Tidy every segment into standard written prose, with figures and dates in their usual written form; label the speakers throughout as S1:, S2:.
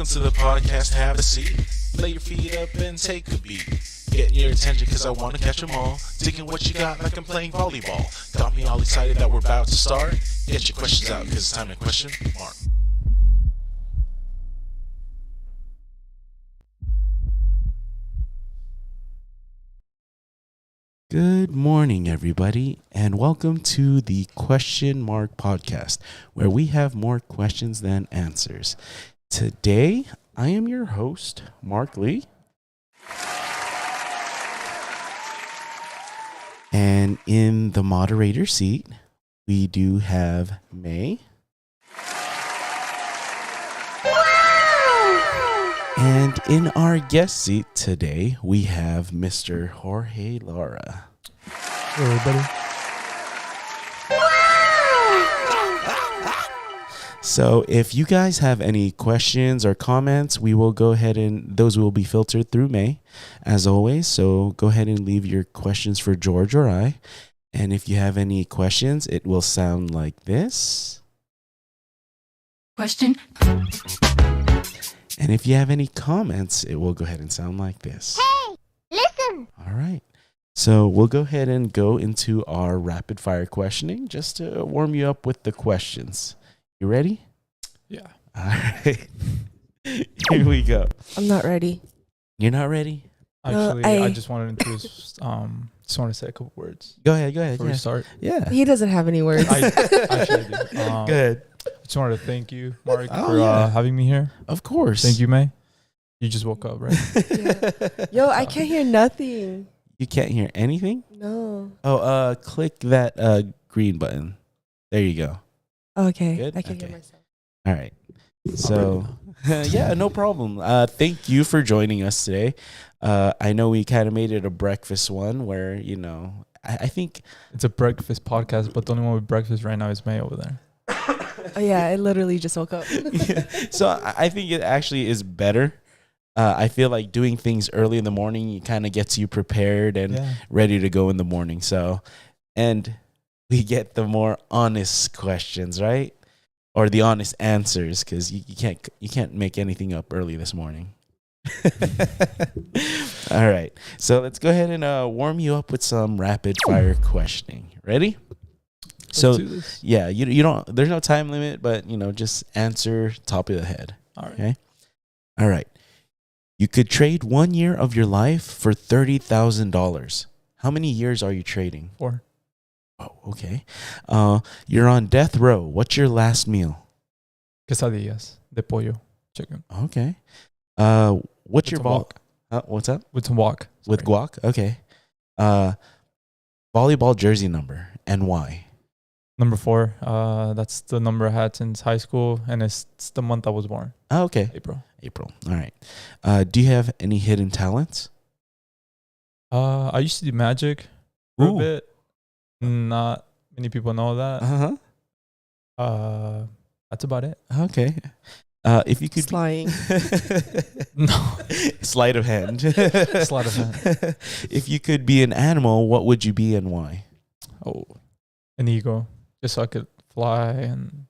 S1: Welcome to the podcast, have a seat. Lay your feet up and take a beat. Getting your attention cause I wanna catch them all. Digging what you got like I'm playing volleyball. Got me all excited that we're about to start. Get your questions out cause it's time to question Mark.
S2: Good morning, everybody, and welcome to the Question Mark podcast, where we have more questions than answers. Today, I am your host, Mark Lee. And in the moderator seat, we do have May. And in our guest seat today, we have Mr. Jorge Lara.
S3: Hello, everybody.
S2: So if you guys have any questions or comments, we will go ahead and those will be filtered through May, as always. So go ahead and leave your questions for George or I. And if you have any questions, it will sound like this.
S4: Question.
S2: And if you have any comments, it will go ahead and sound like this.
S5: Hey, listen.
S2: All right. So we'll go ahead and go into our rapid fire questioning just to warm you up with the questions. You ready?
S3: Yeah.
S2: All right. Here we go.
S6: I'm not ready.
S2: You're not ready?
S3: Actually,
S6: I
S3: I just wanted to just want to say a couple words
S2: Go ahead.
S3: before we start.
S2: Yeah.
S6: He doesn't have any words.
S3: I actually do.
S2: Go ahead.
S3: I just wanted to thank you, Mark,
S2: Oh,
S3: for
S2: yeah.
S3: having me here.
S2: Of course.
S3: Thank you, May. You just woke up, right?
S6: Yo, I can't hear nothing.
S2: You can't hear anything?
S6: No.
S2: Oh, click that green button. There you go.
S6: Okay.
S2: Good?
S6: I can
S2: Okay.
S6: hear myself.
S2: All right. So, yeah, no problem. Thank you for joining us today. I know we kind of made it a breakfast one where, I think.
S3: It's a breakfast podcast, but the only one with breakfast right now is May over there.
S6: Oh, yeah, I literally just woke up.
S2: So I think it actually is better. I feel like doing things early in the morning, it kind of gets you prepared and ready to go in the morning. So, and we get the more honest questions, right? Or the honest answers, because you can't make anything up early this morning. All right. So let's go ahead and warm you up with some rapid fire questioning. Ready? So,
S3: Let's do this.
S2: yeah, you don't. There's no time limit, but just answer top of the head.
S3: All right.
S2: Okay. All right. You could trade 1 year of your life for $30,000. How many years are you trading?
S3: 4.
S2: Oh, okay. You're on death row. What's your last meal?
S3: Quesadillas de pollo, chicken.
S2: Okay. What's
S3: With
S2: your
S3: some
S2: ball?
S3: guac.
S2: What's up?
S3: With some guac.
S2: With
S3: Sorry.
S2: guac? Okay. Volleyball jersey number and why?
S3: Number 4. That's the number I had since high school, and it's the month I was born.
S2: Oh, okay.
S3: April.
S2: All right. Do you have any hidden talents?
S3: I used to do magic for
S2: Ooh.
S3: a bit. Not many people know that.
S2: Uh-huh.
S3: That's about it.
S2: Okay. If you could
S6: Lying.
S3: No.
S2: Sleight of hand.
S3: Sleight of hand.
S2: If you could be an animal, what would you be and why?
S3: Oh, an eagle, just so I could fly and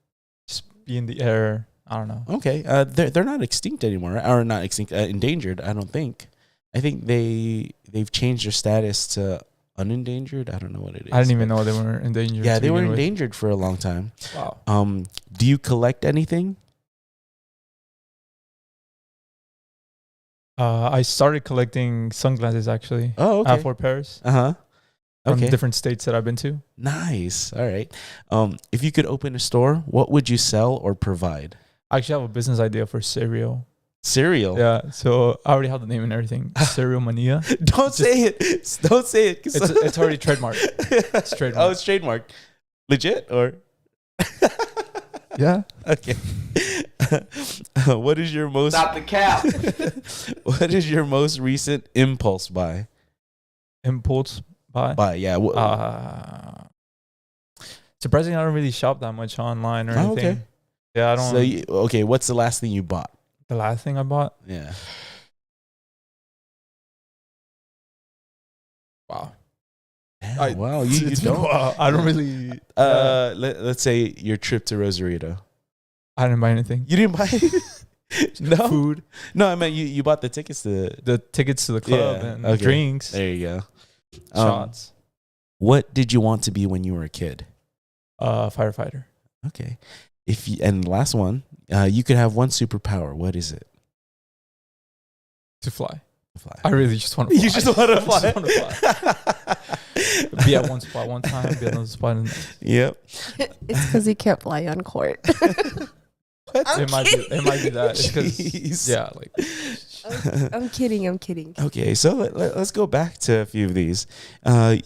S3: just be in the air. I don't know.
S2: Okay. They're not extinct anymore, right? Or not extinct, endangered. I don't think. I think they've changed their status to unendangered. I don't know what it is.
S3: I didn't even know they were endangered.
S2: Yeah,
S3: to
S2: they were
S3: begin with.
S2: endangered for a long time.
S3: Wow.
S2: Do you collect anything?
S3: I started collecting sunglasses actually.
S2: Oh,
S3: I have
S2: okay.
S3: 4 pairs
S2: Uh-huh.
S3: from
S2: Okay.
S3: different states that I've been to.
S2: Nice. All right. If you could open a store, what would you sell or provide?
S3: I actually have a business idea for cereal.
S2: Cereal.
S3: Yeah, so I already have the name and everything. Cereal Mania.
S2: Don't say it. Don't say it.
S3: It's already trademarked. It's trademarked.
S2: Oh, it's trademarked. Legit or?
S3: Yeah.
S2: Okay. What is your most?
S7: Stop the cap.
S2: What is your most recent impulse buy?
S3: Impulse buy.
S2: Yeah.
S3: Surprisingly, I don't really shop that much online or anything.
S2: Oh, okay.
S3: Yeah, I don't.
S2: So okay, what's the last thing you bought?
S3: The last thing I bought.
S2: Yeah.
S3: Wow.
S2: Damn, wow, you don't.
S3: Wow, I don't really.
S2: Let's say your trip to Rosarito.
S3: I didn't buy anything.
S2: You didn't buy it? No,
S3: food,
S2: no. I meant you bought the tickets to.
S3: the tickets to the club, and
S2: okay.
S3: drinks,
S2: There you go.
S3: shots.
S2: What did you want to be when you were a kid?
S3: Firefighter.
S2: Okay. And the last one, you could have one superpower. What is it?
S3: To fly.
S2: Fly.
S3: I really just want to fly.
S2: You just want to fly.
S3: I just want to fly. Be at one spot one time, be at another spot in the next.
S2: Yep.
S6: It's because he can't fly on court.
S3: It might be that. It's 'cause-
S2: Jeez.
S3: yeah, like
S6: I'm kidding.
S2: Okay, so let's go back to a few of these. I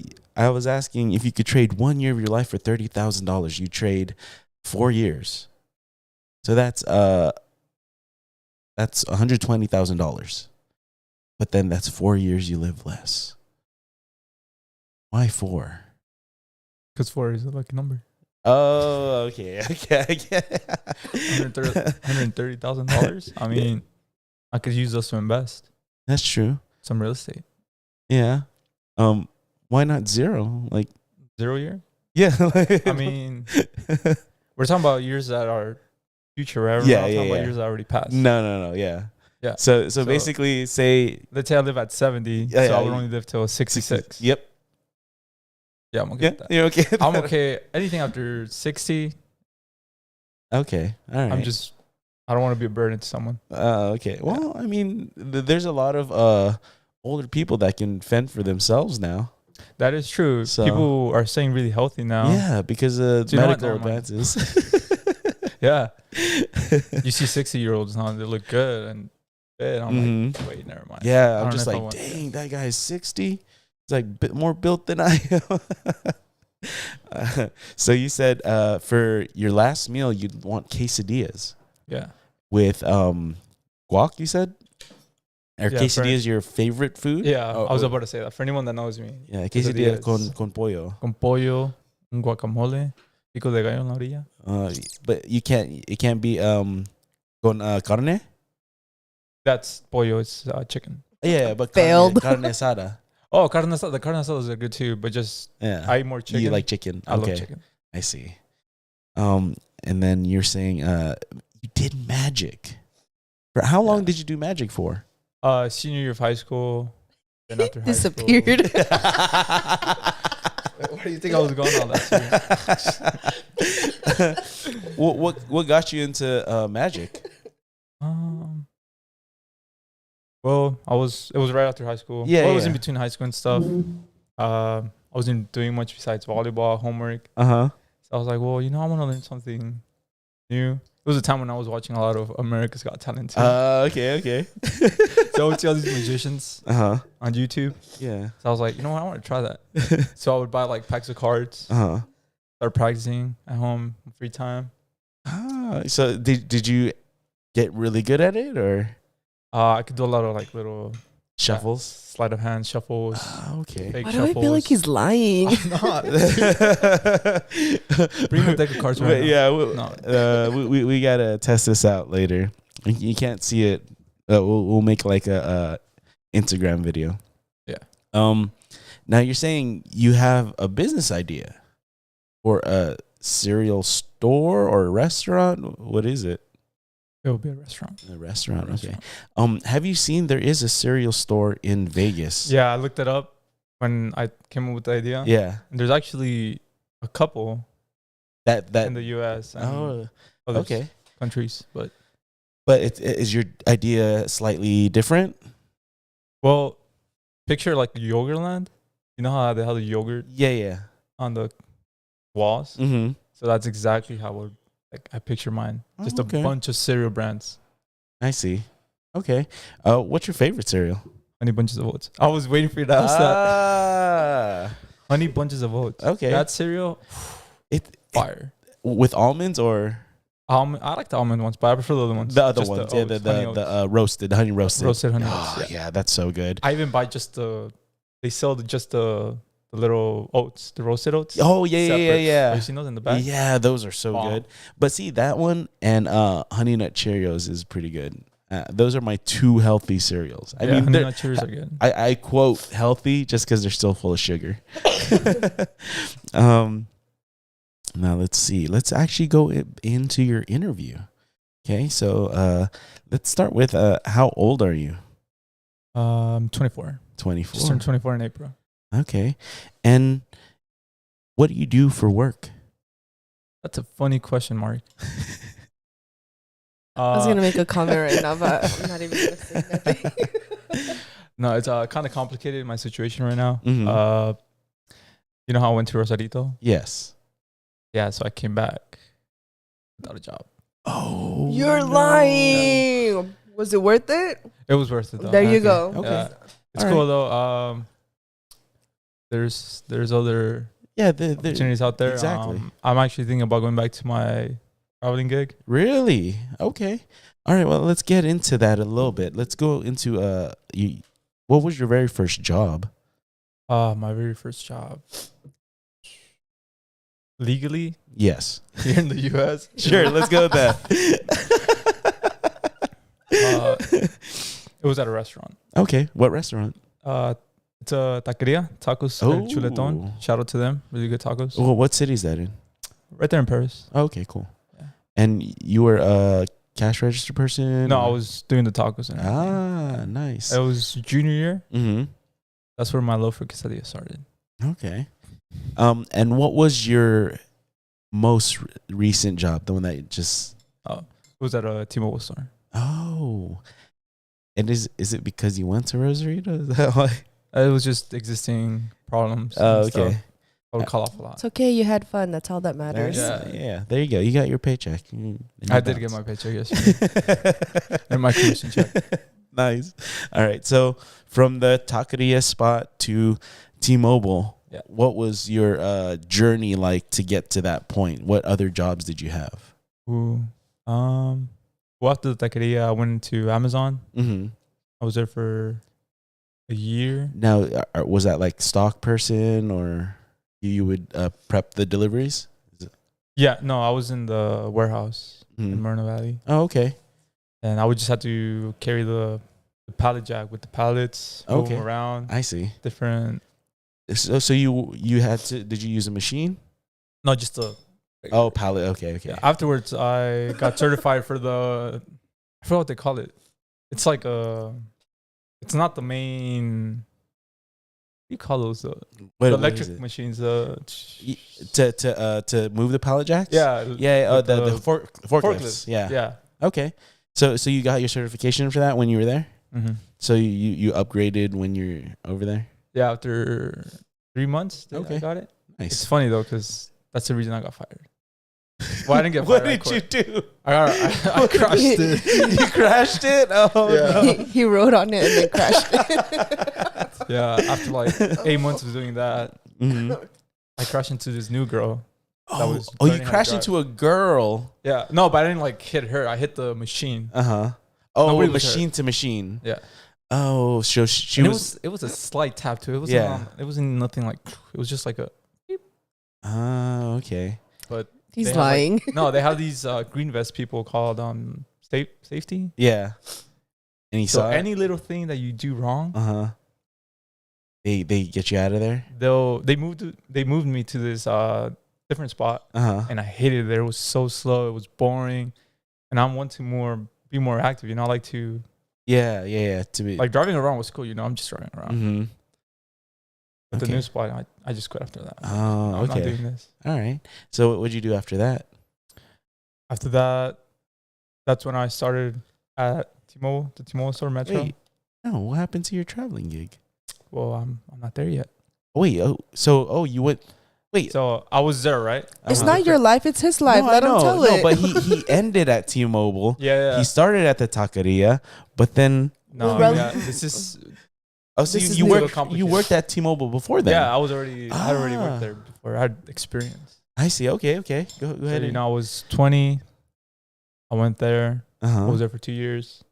S2: was asking if you could trade 1 year of your life for $30,000. You trade 4 years, so that's $120,000. But then that's 4 years you live less. Why 4?
S3: because 4 is a lucky number.
S2: Oh, okay.
S3: $130,000. I mean, I could use those to invest
S2: That's true.
S3: some real estate.
S2: Yeah. Why not 0? Like
S3: 0 year.
S2: yeah.
S3: I mean, we're talking about years that are future, right? We're
S2: Yeah,
S3: not
S2: yeah,
S3: talking about
S2: yeah.
S3: years that already passed.
S2: No. Yeah.
S3: Yeah.
S2: So
S3: So-
S2: basically, say
S3: Let's say I live at 70,
S2: Yeah,
S3: so
S2: yeah,
S3: I would only live till 66.
S2: Yep.
S3: Yeah, I'm okay
S2: Yeah.
S3: with that.
S2: You're okay. with
S3: I'm
S2: that?
S3: okay. Anything after 60,
S2: Okay. All right.
S3: I don't want to be a burden to someone.
S2: Okay. Well, I mean, there's a lot of older people that can fend for themselves now.
S3: That is true.
S2: So-
S3: People are staying really healthy now.
S2: Yeah, because of
S3: So you know what?
S2: medical
S3: Never mind.
S2: advances.
S3: Yeah. You see 60-year-olds now, they look good and fit. I'm like, wait, never mind.
S2: Yeah,
S3: I
S2: I'm
S3: don't
S2: just
S3: know if I
S2: like,
S3: want that.
S2: dang, that guy's 60. He's like more built than I am. So you said for your last meal, you'd want quesadillas
S3: Yeah.
S2: with guac, you said? Are
S3: Yeah,
S2: quesadillas your favorite food?
S3: Yeah,
S2: Oh,
S3: I was about to say that. For anyone that knows me,
S2: Yeah, quesadilla
S3: quesadillas.
S2: con pollo.
S3: con pollo, un guacamole, pico de gallo en la orilla.
S2: But it can't be con carne?
S3: That's pollo, it's chicken.
S2: Yeah, but
S6: Failed.
S2: carne asada.
S3: Oh, carne asada. The carne asadas are good too, but just
S2: Yeah.
S3: I eat more chicken.
S2: You like chicken.
S3: I
S2: Okay.
S3: love chicken.
S2: I see. And then you're saying you did magic. For how long did you do magic for?
S3: Senior year of high school, then after high
S6: Disappeared.
S3: school. Where do you think I was going on that?
S2: What got you into magic?
S3: Well, it was right after high school.
S2: Yeah,
S3: Well, it was
S2: yeah.
S3: in between high school and stuff. I wasn't doing much besides volleyball, homework.
S2: Uh-huh.
S3: So I was like, well, I want to learn something new. It was a time when I was watching a lot of America's Got Talent too.
S2: Okay.
S3: So I would see all these magicians
S2: Uh-huh.
S3: on YouTube.
S2: Yeah.
S3: So I was like, you know what? I want to try that. So I would buy like packs of cards,
S2: Uh-huh.
S3: start practicing at home, free time.
S2: So did you get really good at it or
S3: I could do a lot of like little
S2: shuffles?
S3: sleight of hand shuffles,
S2: Okay.
S3: fake
S6: Why do
S3: shuffles.
S6: I feel like he's lying?
S3: I'm not. Bring the deck of cards right now.
S2: Yeah,
S3: No.
S2: we gotta test this out later. You can't see it. We'll make like a Instagram video.
S3: Yeah.
S2: Now you're saying you have a business idea for a cereal store or a restaurant. What is it?
S3: It would be a restaurant.
S2: A restaurant. Okay. Have you seen there is a cereal store in Vegas?
S3: Yeah, I looked it up when I came up with the idea.
S2: Yeah.
S3: And there's actually a couple
S2: That
S3: in the U.S. and other
S2: okay.
S3: countries, but
S2: Is your idea slightly different?
S3: well, picture like Yogurtland. You know how they have the yogurt
S2: Yeah.
S3: on the walls?
S2: Mm-hmm.
S3: So that's exactly how I picture mine. Just
S2: okay.
S3: a bunch of cereal brands.
S2: I see. Okay. What's your favorite cereal?
S3: Honey Bunches of Oats. I was waiting for you to ask that. Honey Bunches of Oats.
S2: Okay.
S3: That cereal, fire.
S2: With almonds or
S3: I like the almond ones, but I prefer the other ones.
S2: the other
S3: Just
S2: ones?
S3: Oats, Honey Oats.
S2: The roasted, honey roasted.
S3: Roasted honey
S2: Oh,
S3: oats.
S2: yeah, that's so good.
S3: I even buy just they sell just the little oats, the roasted oats.
S2: Oh yeah.
S3: Have you seen those in the back?
S2: Yeah, those are so
S3: Bomb.
S2: good. But see, that one and Honey Nut Cheerios is pretty good. Those are my two healthy cereals. I mean,
S3: Honey
S2: they're-
S3: Nut Cheerios are good.
S2: I quote healthy just because they're still full of sugar. Now let's see. Let's actually go into your interview. Okay, so let's start with how old are you?
S3: 24.
S2: 24.
S3: Just turned 24 in April.
S2: Okay. And what do you do for work?
S3: That's a funny question, Mark.
S6: I was gonna make a comment right now, but I'm not even gonna say nothing.
S3: No, it's kind of complicated, my situation right now.
S2: Mhm.
S3: You know how I went to Rosarito?
S2: Yes.
S3: Yeah, so I came back without a job.
S2: Oh,
S6: You're
S2: no.
S6: lying. Was it worth it?
S3: It was worth it though.
S6: There you
S2: Okay.
S6: go.
S2: Okay.
S3: Yeah. It's
S2: All
S3: cool though. There's other
S2: Yeah,
S3: opportunities out there.
S2: exactly.
S3: I'm actually thinking about going back to my traveling gig.
S2: Really? Okay. All right, well, let's get into that a little bit. Let's go into what was your very first job?
S3: My very first job. Legally
S2: Yes.
S3: here in the US.
S2: Sure, let's go with that.
S3: It was at a restaurant.
S2: Okay, what restaurant?
S3: It's a taqueria, tacos
S2: Oh.
S3: El Chuleton. Shout out to them. Really good tacos.
S2: Well, what city is that in?
S3: Right there in Paris.
S2: Okay, cool.
S3: Yeah.
S2: And you were a cash register person?
S3: No, I
S2: or-
S3: was doing the tacos. And everything.
S2: Nice.
S3: It was junior year.
S2: Mm-hmm.
S3: That's where my love for quesadilla started.
S2: Okay. And what was your most recent job? The one that just
S3: It was at a T-Mobile store.
S2: oh, and is it because you went to Rosarito? Is that why?
S3: It was just existing problems.
S2: Oh,
S3: and stuff.
S2: okay.
S3: I would call off a lot.
S6: It's okay. You had fun. That's all that matters.
S2: Yeah. There you go. You got your paycheck. And
S3: I
S2: you
S3: did get
S2: bounce.
S3: my paycheck yesterday and my commission check.
S2: Nice. All right. So from the taqueria spot to T-Mobile,
S3: Yeah.
S2: what was your journey like to get to that point? What other jobs did you have?
S3: Ooh. Well, after the taqueria, I went into Amazon.
S2: Mm-hmm.
S3: I was there for a year.
S2: Now, was that like stock person or you would prep the deliveries?
S3: Yeah, no, I was in the warehouse in
S2: Mhm.
S3: Moreno Valley.
S2: Oh, okay.
S3: And I would just have to carry the pallet jack with the pallets, move
S2: Okay.
S3: them around,
S2: I see.
S3: different.
S2: So you had to? Did you use a machine?
S3: No, just the.
S2: Oh, pallet. Okay.
S3: Yeah. Afterwards, I got certified for the. I forgot what they call it. It's like a. It's not the main. What do you call those?
S2: What
S3: The
S2: is
S3: electric
S2: it?
S3: machines.
S2: To move the pallet jacks?
S3: Yeah.
S2: Yeah. Oh,
S3: with
S2: the forklifts.
S3: forklifts.
S2: Yeah.
S3: Yeah.
S2: Okay. So you got your certification for that when you were there?
S3: Mm-hmm.
S2: So you upgraded when you're over there?
S3: Yeah. After 3 months,
S2: Okay.
S3: I got it. It's
S2: Nice.
S3: funny though, because that's the reason I got fired. Well, I didn't get
S2: What
S3: fired. I
S2: did you
S3: quit.
S2: do?
S3: I crashed it.
S2: You crashed it? Oh,
S3: Yeah.
S2: no.
S6: He rode on it and then crashed it.
S3: Yeah. After like 8 months of doing that,
S2: Mhm.
S3: I crashed into this new girl.
S2: Oh,
S3: was
S2: you
S3: learning how to
S2: crashed
S3: drive.
S2: into a girl.
S3: Yeah. No, but I didn't like hit her. I hit the machine.
S2: Uh-huh. Oh,
S3: Nobody was
S2: machine to machine.
S3: Yeah.
S2: Oh, so she
S3: And
S2: was.
S3: it was a slight tap too. It wasn't
S2: Yeah.
S3: it wasn't nothing like it was just like a
S2: Oh, okay.
S3: but
S6: He's
S3: They have, like-
S6: lying.
S3: no, they have these green vest people called safety.
S2: Yeah. And he
S3: So
S2: saw
S3: any little thing that you do wrong,
S2: Uh-huh. They get you out of there?
S3: they moved me to this different spot
S2: Uh-huh.
S3: and I hated it there. It was so slow, it was boring. And I'm one to be more active, you know, I like to
S2: Yeah. To be
S3: like driving around was cool, you know, I'm just driving around.
S2: Mm-hmm.
S3: But
S2: Okay.
S3: the new spot, I just quit after that.
S2: Oh,
S3: I'm not
S2: okay.
S3: doing this.
S2: All right. So what would you do after that?
S3: After that, that's when I started at T-Mobile, the T-Mobile store Metro.
S2: Wait. No, what happened to your traveling gig?
S3: Well, I'm not there yet.
S2: Wait, you went wait.
S3: So I was there, right?
S6: It's
S2: Uh-huh.
S6: not your life. It's his life.
S2: No,
S6: Let
S2: I
S6: him
S2: know.
S6: tell
S2: No,
S6: it.
S2: but he ended at T-Mobile.
S3: Yeah.
S2: He started at the taqueria, but then
S3: No,
S6: Well,
S3: yeah, this is
S2: so
S6: This is
S2: you
S6: new.
S2: worked
S3: Complicated.
S2: you worked at T-Mobile before that.
S3: yeah. I had already
S2: Ah.
S3: worked there before. I had experience.
S2: I see. Okay. Go
S3: So,
S2: ahead.
S3: you know, I was 20. I went there. I
S2: Uh-huh.
S3: was there for 2 years.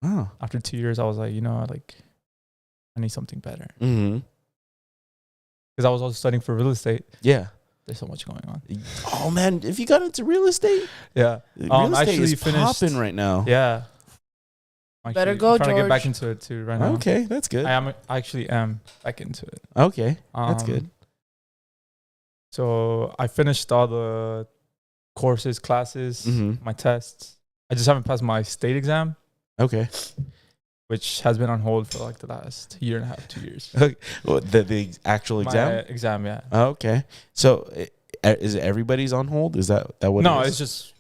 S2: Oh.
S3: After 2 years, I was like, you know, I need something better
S2: Mm-hmm.
S3: because I was also studying for real estate.
S2: Yeah.
S3: There's so much going on.
S2: Oh man, if you got into real estate,
S3: Yeah.
S2: real estate
S3: actually
S2: is
S3: finished-
S2: popping right now.
S3: Yeah.
S6: Better
S3: I'm
S6: go,
S3: trying to get back
S6: George.
S3: into it too right now.
S2: Okay, that's good.
S3: I actually am back into it.
S2: Okay, that's good.
S3: So I finished all the courses, classes,
S2: Mhm.
S3: my tests. I just haven't passed my state exam,
S2: Okay.
S3: which has been on hold for like the last year and a half, 2 years.
S2: Well, the actual exam?
S3: My exam, yeah.
S2: Oh, okay. So is it everybody's on hold? Is that what
S3: No,
S2: it is?
S3: it's just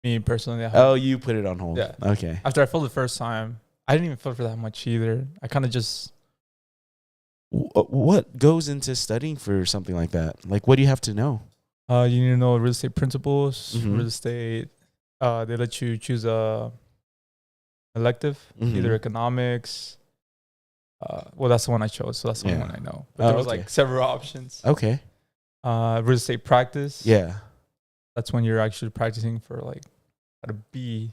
S3: me personally.
S2: Oh, you put it on hold.
S3: Yeah.
S2: Okay.
S3: After I filled the first time, I didn't even fill for that much either. I kind of just...
S2: What goes into studying for something like that? Like, what do you have to know?
S3: You need to know real estate principles,
S2: Mhm.
S3: real estate. They let you choose a elective,
S2: Mhm.
S3: either economics. Well, that's the one I chose, so that's the only
S2: Yeah.
S3: one I know. But there was
S2: okay.
S3: like several options.
S2: Okay.
S3: Real estate practice.
S2: Yeah.
S3: That's when you're actually practicing for like how to be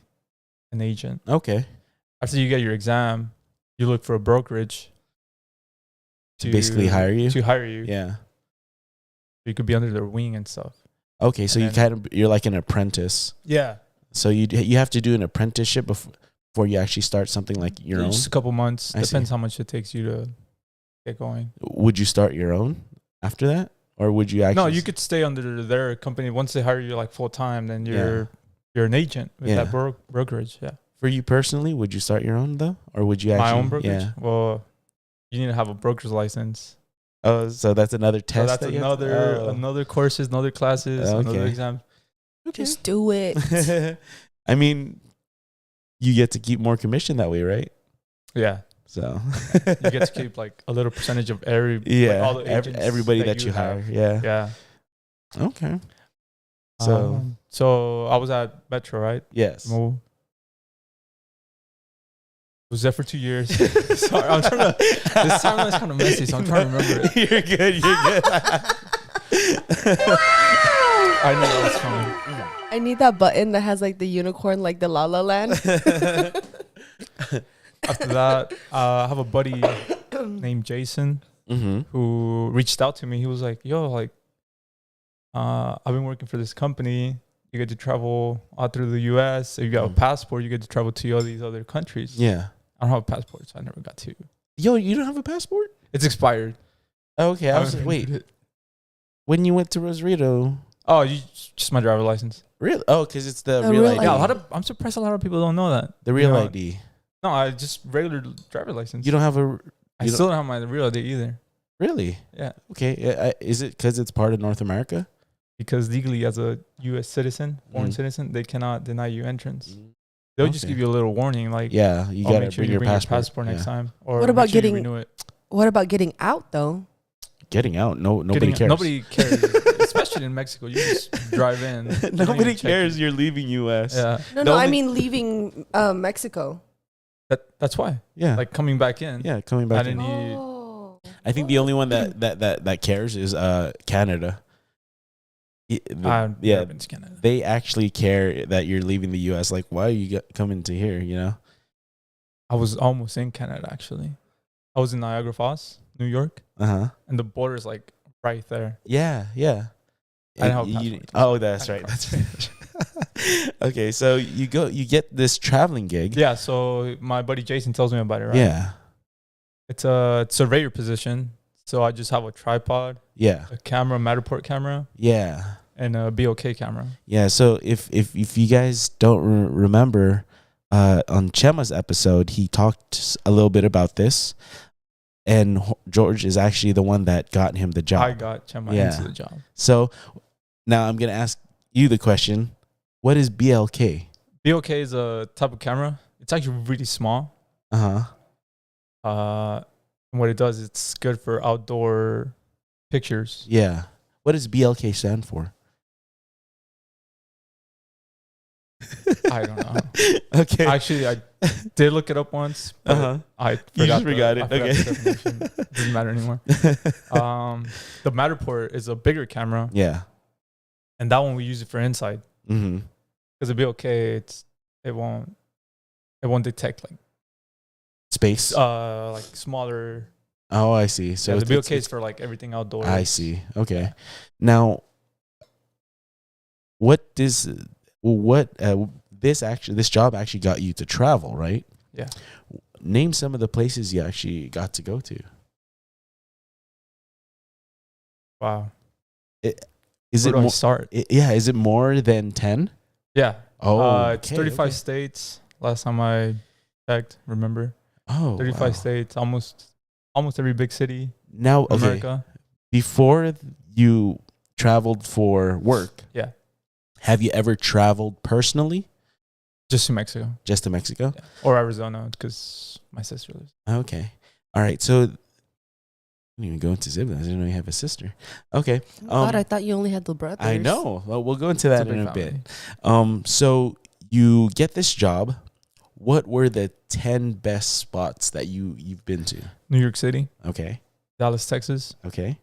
S3: an agent.
S2: Okay.
S3: After you get your exam, you look for a brokerage
S2: To basically hire you?
S3: To hire you.
S2: Yeah.
S3: You could be under their wing and stuff.
S2: Okay, so you're like an apprentice.
S3: Yeah.
S2: So you have to do an apprenticeship before you actually start something like your own?
S3: Just a couple months.
S2: I
S3: Depends
S2: see.
S3: how much it takes you to get going.
S2: Would you start your own after that? Or would you actually...
S3: No, you could stay under their company. Once they hire you like full time, then you're an agent with
S2: Yeah.
S3: that brokerage. Yeah.
S2: For you personally, would you start your own though? Or would you actually...
S3: My own brokerage?
S2: Yeah.
S3: Well, you need to have a broker's license.
S2: Oh, so that's another
S3: So
S2: test.
S3: that's
S2: that you have to-
S3: another courses, another classes, another
S2: Okay.
S3: exam.
S2: Okay.
S6: Just do it.
S2: I mean, you get to keep more commission that way, right?
S3: Yeah.
S2: So
S3: You get to keep like a little percentage of
S2: yeah,
S3: all the agents
S2: everybody that you hire.
S3: have.
S2: Yeah.
S3: Yeah.
S2: Okay. So
S3: So I was at Metro, right?
S2: yes.
S3: Mo. Was there for 2 years. Sorry, I'm trying to. This timeline's kind of messy, so I'm trying to remember it.
S2: You're good. You're good.
S3: I knew that was coming.
S6: I need that button that has like the unicorn, like the La La Land.
S3: After that, I have a buddy named Jason
S2: Mm-hmm.
S3: who reached out to me. He was like, "Yo, like, I've been working for this company. You get to travel all through the U.S. If you got a passport, you get to travel to all these other countries."
S2: Yeah.
S3: I don't have a passport, so I never got to.
S2: Yo, you don't have a passport?
S3: It's expired.
S2: Okay. I was
S3: haven't
S2: wait.
S3: renewed it.
S2: When you went to Rosarito,
S3: Oh, just my driver license.
S2: really? Oh, because it's the
S6: A
S2: real
S6: real
S2: ID.
S6: ID.
S3: I'm surprised a lot of people don't know that.
S2: The real
S3: You know,
S2: ID.
S3: No, I just regular driver license.
S2: You don't have a
S3: I
S2: you
S3: still don't have my real ID either.
S2: really?
S3: Yeah,
S2: Okay. Is it because it's part of North America?
S3: because legally, as a U.S. citizen, foreign
S2: Mhm.
S3: citizen, they cannot deny you entrance. They'll just
S2: Okay.
S3: give you a little warning, like,
S2: Yeah, you
S3: "Oh,
S2: gotta
S3: make sure
S2: bring
S3: you
S2: your
S3: bring
S2: passport.
S3: next
S2: Yeah.
S3: time." Or
S6: What about
S3: make sure you
S6: getting-
S3: renew it?
S6: What about getting out though?
S2: Getting out? Nobody cares.
S3: Nobody cares, especially in Mexico. You just drive in. You don't
S2: Nobody
S3: even check
S2: cares.
S3: it.
S2: You're leaving U.S.
S3: Yeah,
S6: No,
S2: The
S6: no, I
S2: only-
S6: mean leaving Mexico.
S3: that's why.
S2: Yeah.
S3: Like coming back in.
S2: Yeah, coming
S3: I
S2: back.
S3: didn't
S2: In.
S3: need.
S6: Oh.
S2: I think the only one that cares is Canada.
S3: I've
S2: Yeah,
S3: never been to Canada.
S2: they actually care that you're leaving the U.S. Like, why are you coming to here? You know?
S3: I was almost in Canada actually. I was in Niagara Falls, New York, and the border is like right there.
S2: Yeah, yeah.
S3: I don't have a passport.
S2: Oh, that's
S3: I
S2: right.
S3: crossed.
S2: That's right. Okay, so you get this traveling gig.
S3: Yeah, so my buddy Jason tells me about it, right?
S2: Yeah.
S3: It's a surveyor position. So I just have a tripod,
S2: Yeah.
S3: a camera, Matterport camera,
S2: Yeah.
S3: and a BOK camera.
S2: Yeah. So if you guys don't remember, on Chema's episode, he talked a little bit about this, and George is actually the one that got him the job.
S3: I got Chema
S2: Yeah.
S3: into the job.
S2: So now I'm gonna ask you the question: what is BLK?
S3: BOK is a type of camera. It's actually really small. And what it does, it's good for outdoor pictures.
S2: Yeah. What does BLK stand for?
S3: I don't know.
S2: Okay.
S3: Actually, I did look it up once, but I forgot.
S2: You just forgot it.
S3: I forgot
S2: Okay.
S3: the definition. It doesn't matter anymore. The Matterport is a bigger camera,
S2: Yeah.
S3: and that one we use it for inside.
S2: Mm-hmm.
S3: Because it'll be okay. It won't detect like
S2: Space.
S3: like smaller.
S2: Oh, I see. So
S3: So the
S2: it's-
S3: BOK is for like everything outdoors.
S2: I see. Okay. Now, this job actually got you to travel, right?
S3: Yeah.
S2: Name some of the places you actually got to go to.
S3: Wow.
S2: Is
S3: Where
S2: it
S3: do I
S2: more?
S3: start?
S2: Yeah. Is it more than 10?
S3: Yeah.
S2: Oh,
S3: It's 35 states. Last time I checked, remember?
S2: Oh,
S3: 35 states, almost every big city
S2: Now,
S3: in America.
S2: Before you traveled for work,
S3: Yeah.
S2: Have you ever traveled personally?
S3: Just to Mexico.
S2: Just to Mexico?
S3: Yeah. Or Arizona, because my sister lives.
S2: Okay. All right. So, I didn't even go into siblings. I didn't know you have a sister. Okay.
S6: God, I thought you only had the brothers.
S2: I know. Well, we'll go into that in a
S3: family.
S2: bit. So, you get this job. What were the 10 best spots that you've been to?
S3: New York City.
S2: Okay.
S3: Dallas, Texas.
S2: Okay.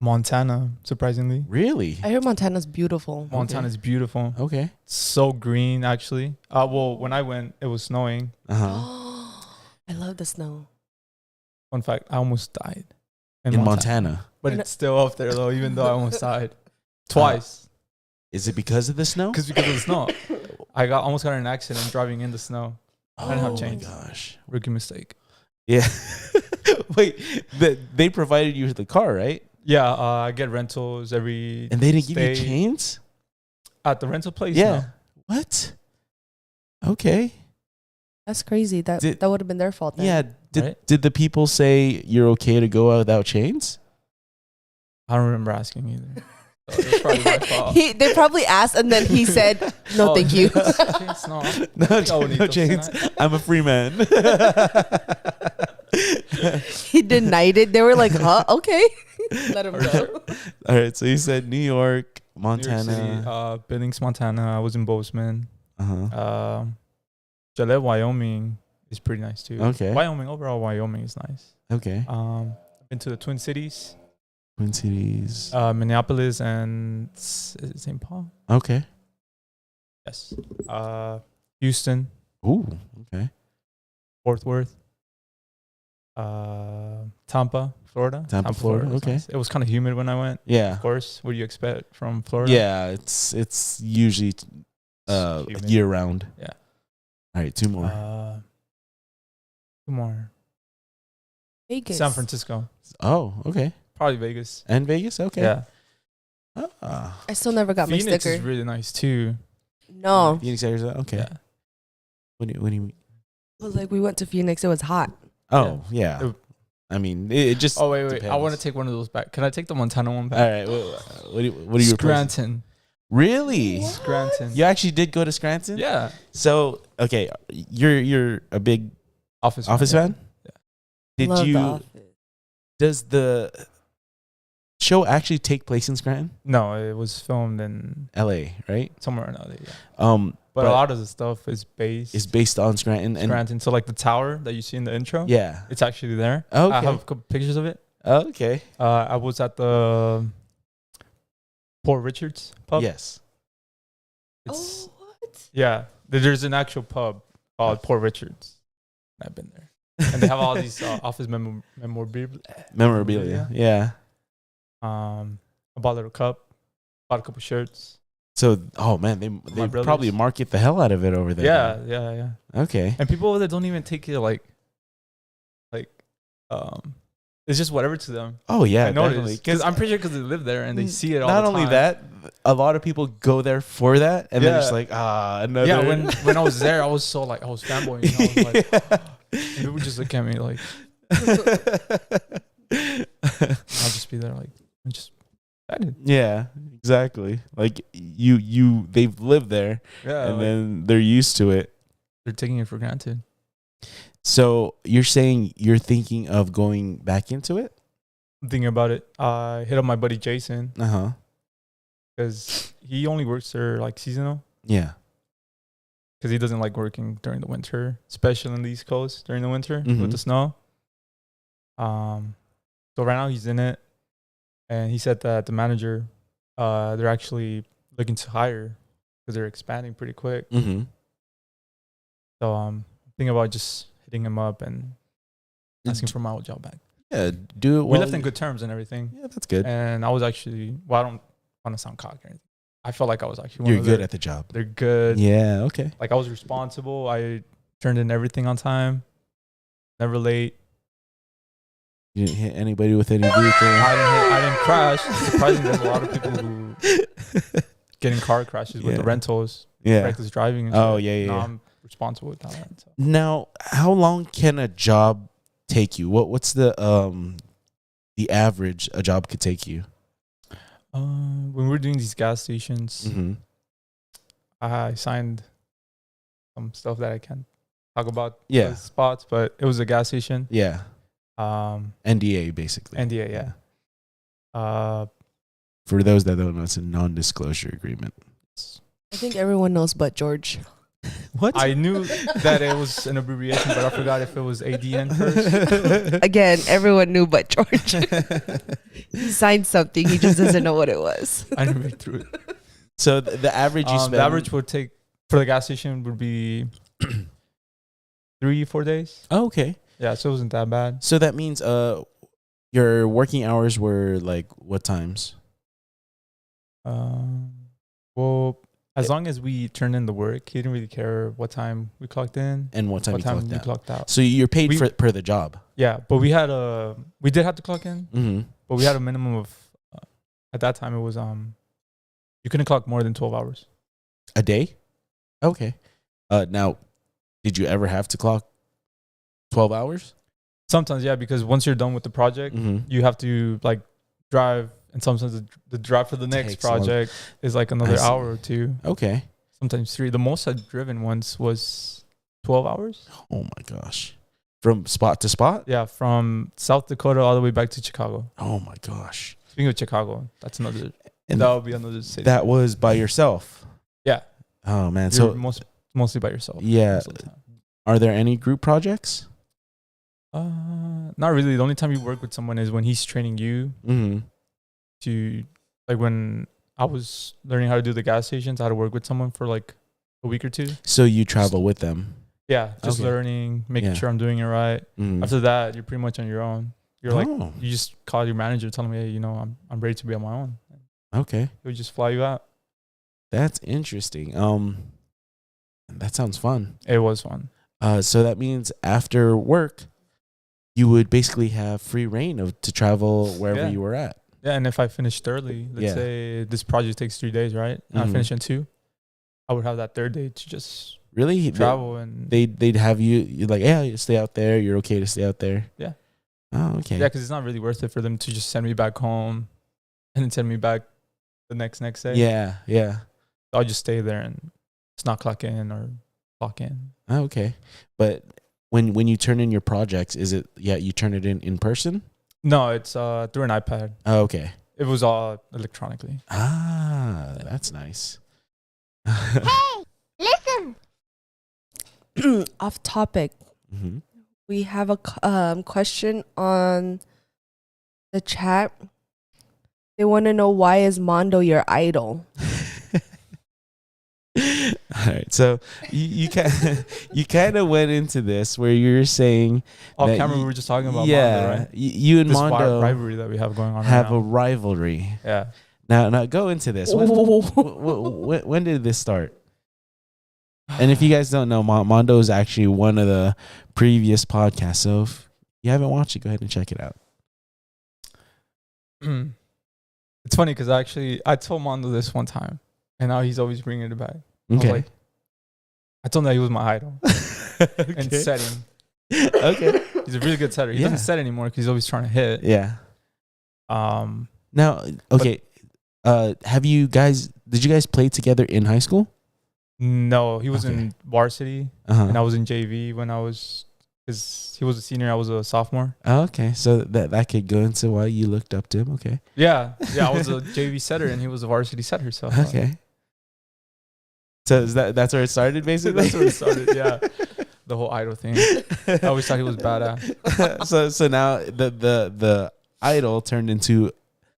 S3: Montana, surprisingly.
S2: Really?
S6: I heard Montana's beautiful.
S3: Montana's beautiful.
S2: Okay.
S3: So green, actually. Well, when I went, it was snowing.
S2: Uh-huh.
S6: I love the snow.
S3: Fun fact, I almost died.
S2: In Montana.
S3: But it's still up there, though, even though I almost died. Twice.
S2: Is it because of the snow?
S3: Because of the snow. I almost got in an accident driving in the snow. I didn't have chains.
S2: Oh, my gosh.
S3: Rookie mistake.
S2: Yeah. Wait, they provided you with the car, right?
S3: Yeah, I get rentals every
S2: And they didn't give you
S3: stay.
S2: chains?
S3: At the rental place?
S2: Yeah.
S3: No.
S2: What? Okay.
S6: That's crazy. That would have been their fault then.
S2: Yeah.
S3: Right?
S2: Did the people say you're okay to go out without chains?
S3: I don't remember asking either. So that's probably my fault.
S6: They probably asked, and then he said, "No, thank you."
S3: Chains, no.
S2: No chains. I'm a free man.
S6: He denied it. They were like, "Huh? Okay, let him go."
S2: All right. So you said New York, Montana.
S3: New York City, Billings, Montana. I was in Bozeman.
S2: Uh-huh.
S3: Gillette, Wyoming is pretty nice too.
S2: Okay.
S3: Wyoming is nice.
S2: Okay.
S3: Been to the Twin Cities,
S2: Twin Cities.
S3: Minneapolis, and is it St. Paul?
S2: Okay.
S3: Yes. Houston,
S2: Ooh. Okay.
S3: Fort Worth, Tampa, Florida.
S2: Tampa, Florida.
S3: was
S2: Okay.
S3: nice. It was kind of humid when I went.
S2: Yeah.
S3: Of course. What do you expect from Florida?
S2: Yeah. It's usually
S3: humid.
S2: year round.
S3: Yeah.
S2: All right. Two more.
S3: Two more.
S6: Vegas.
S3: San Francisco.
S2: Oh. Okay.
S3: Probably Vegas.
S2: And Vegas. Okay.
S3: Yeah.
S2: Ah.
S6: I still never got
S3: Phoenix
S6: my sticker.
S3: is really nice too.
S6: No,
S2: Phoenix, Arizona. Okay.
S3: Yeah.
S2: What do you mean?
S6: it was like we went to Phoenix. It was hot.
S2: Oh yeah.
S3: It-
S2: I mean, it just.
S3: Oh wait. I
S2: depends.
S3: want to take one of those back. Can I take the Montana one
S2: All
S3: back?
S2: right. What are your plans?
S3: Scranton?
S2: Really?
S3: Scranton.
S2: You actually did go to Scranton?
S3: Yeah.
S2: So okay, you're a big
S3: Office
S2: fan.
S3: Yeah.
S2: Did
S6: Love The
S2: you?
S6: Office.
S2: Does the show actually take place in Scranton,
S3: No, it was filmed in
S2: L.A., right?
S3: somewhere in LA. Yeah. But a lot of the stuff is
S2: based on Scranton and
S3: Scranton. So like the tower that you see in the intro.
S2: yeah.
S3: It's actually there.
S2: Okay.
S3: I have a couple pictures of it.
S2: Okay.
S3: I was at the Port Richards pub.
S2: Yes.
S3: It's,
S6: Oh, what?
S3: yeah. There's an actual pub called Port Richards. I've been there. And they have all these office memorabilia.
S2: Memorabilia. Yeah.
S3: I bought a little cup. Bought a couple shirts.
S2: So, oh man, they
S3: brothers.
S2: probably market the hell out of it over there.
S3: Yeah.
S2: Okay.
S3: And people over there don't even take it like it's just whatever to them.
S2: Oh yeah,
S3: I
S2: definitely.
S3: noticed because I'm pretty sure because they live there and they see it all
S2: Not
S3: the
S2: only
S3: time.
S2: that, a lot of people go there for that, and they're
S3: Yeah.
S2: just like, another.
S3: Yeah, when I was there, I was so like I was fanboying. I was like, and people would just look at me like I'll just be there like I'm just excited.
S2: Yeah, exactly. Like they've lived there,
S3: Yeah,
S2: and
S3: like,
S2: then they're used to it.
S3: they're taking it for granted.
S2: So you're saying you're thinking of going back into it?
S3: I'm thinking about it. I hit up my buddy Jason
S2: Uh-huh.
S3: because he only works there like seasonal
S2: Yeah.
S3: because he doesn't like working during the winter, especially in the East Coast during the winter
S2: Mhm.
S3: with the snow. So right now he's in it, and he said that the manager, they're actually looking to hire because they're expanding pretty quick.
S2: Mm-hmm.
S3: So thinking about just hitting him up and asking for my old job back.
S2: Yeah, do it.
S3: We left in good terms and everything.
S2: Yeah, that's good.
S3: And I was actually, well, I don't want to sound cocky or anything. I felt like I was actually one
S2: You're
S3: of
S2: good
S3: their-
S2: at the job.
S3: They're good.
S2: Yeah, okay.
S3: Like I was responsible. I turned in everything on time. Never late.
S2: You didn't hit anybody with any vehicle.
S3: I didn't crash. It's surprising there's a lot of people who getting car crashes with the rentals, reckless driving. And
S2: Oh,
S3: shit.
S2: yeah.
S3: No, I'm responsible with that. So.
S2: Now, how long can a job take you? What's the average a job could take you?
S3: When we're doing these gas stations,
S2: Mm-hmm.
S3: I signed some stuff that I can't talk about
S2: Yeah.
S3: the spots, but it was a gas station.
S2: Yeah.
S3: Um,
S2: NDA, basically.
S3: NDA, yeah.
S2: For those that don't know, it's a non-disclosure agreement.
S6: I think everyone knows but George.
S2: What?
S3: I knew that it was an abbreviation, but I forgot if it was ADN first.
S6: Again, everyone knew but George. He signed something. He just doesn't know what it was.
S3: I didn't read through it.
S2: So the average you spend...
S3: The average would take, for the gas station, would be 3-4 days.
S2: Oh, okay.
S3: Yeah, so it wasn't that bad.
S2: So that means your working hours were like what times?
S3: Well, as long as we turned in the work, he didn't really care what time we clocked in
S2: And what time
S3: we
S2: you
S3: clocked out.
S2: So you're paid per the job.
S3: Yeah, but we did have to clock in,
S2: Mm-hmm.
S3: but we had a minimum of at that time it was you couldn't clock more than 12 hours
S2: A day? Okay. Now, did you ever have to clock 12 hours?
S3: sometimes. Yeah, because once you're done with the project, you have to like drive, and sometimes the drive for the next
S2: Takes long.
S3: project is like another hour or two,
S2: Okay.
S3: sometimes 3. The most I've driven once was 12 hours.
S2: Oh my gosh. From spot to spot?
S3: Yeah, from South Dakota all the way back to Chicago.
S2: Oh my gosh.
S3: Speaking of Chicago, that's another.
S2: And
S3: that would be another city.
S2: that was by yourself?
S3: Yeah.
S2: Oh man.
S3: You're
S2: So
S3: mostly by yourself.
S2: yeah.
S3: most of the time.
S2: Are there any group projects?
S3: Not really. The only time you work with someone is when he's training you
S2: Mm-hmm.
S3: to, like when I was learning how to do the gas stations, I had to work with someone for like a week or 2.
S2: So you travel with them?
S3: Yeah, just
S2: Okay.
S3: learning, making
S2: Yeah.
S3: sure I'm doing it right.
S2: Mm.
S3: After that, you're pretty much on your own. You're like,
S2: Oh,
S3: you just call your manager, tell him, hey, I'm ready to be on my own.
S2: okay.
S3: He'll just fly you out.
S2: That's interesting. That sounds fun.
S3: It was fun.
S2: So that means after work, you would basically have free reign to travel wherever
S3: Yeah.
S2: you were at.
S3: Yeah, and if I finished early, let's
S2: Yeah.
S3: say this project takes 3 days, right? And
S2: Mhm.
S3: I finish in 2, I would have that third day to just
S2: Really?
S3: travel and
S2: They'd have you're like, yeah, you stay out there. You're okay to stay out there.
S3: Yeah.
S2: Oh, okay.
S3: yeah, because it's not really worth it for them to just send me back home and then send me back the next day.
S2: Yeah. Yeah.
S3: I'll just stay there and it's not clock in or clock in.
S2: Oh, okay. But when you turn in your projects, is it you turn it in person?
S3: No, it's through an iPad.
S2: Oh, okay.
S3: It was all electronically.
S2: Ah, that's nice.
S6: Off topic.
S2: Mm-hmm.
S6: We have a question on the chat. They want to know, why is Mondo your idol?
S2: All right, so you kind of went into this where you're saying
S3: Off
S2: that
S3: camera, we were just talking about
S2: yeah,
S3: Mondo, right?
S2: You and
S3: This
S2: Mondo
S3: rivalry that we have going on
S2: have
S3: right
S2: a
S3: now.
S2: rivalry.
S3: Yeah.
S2: Now go into this. When did this start? And if you guys don't know, Mondo is actually one of the previous podcasts. So if you haven't watched it, go ahead and check it out.
S3: It's funny because I told Mondo this one time, and now he's always bringing it back.
S2: Okay.
S3: I told him that he was my idol and setting.
S2: Okay.
S3: He's a really good setter. He
S2: Yeah.
S3: doesn't set anymore because he's always trying to hit.
S2: Yeah.
S3: Um,
S2: Now, okay. Did you guys play together in high school?
S3: no, he was
S2: Okay.
S3: in varsity,
S2: Uh-huh.
S3: and I was in JV when because he was a senior, I was a sophomore.
S2: Oh, okay. So that could go into why you looked up to him. Okay.
S3: Yeah, I was a JV setter, and he was a varsity setter. So
S2: Okay. So that's where it started, basically?
S3: that's where it started. Yeah, the whole idol thing. I always thought he was badass.
S2: so now the idol turned into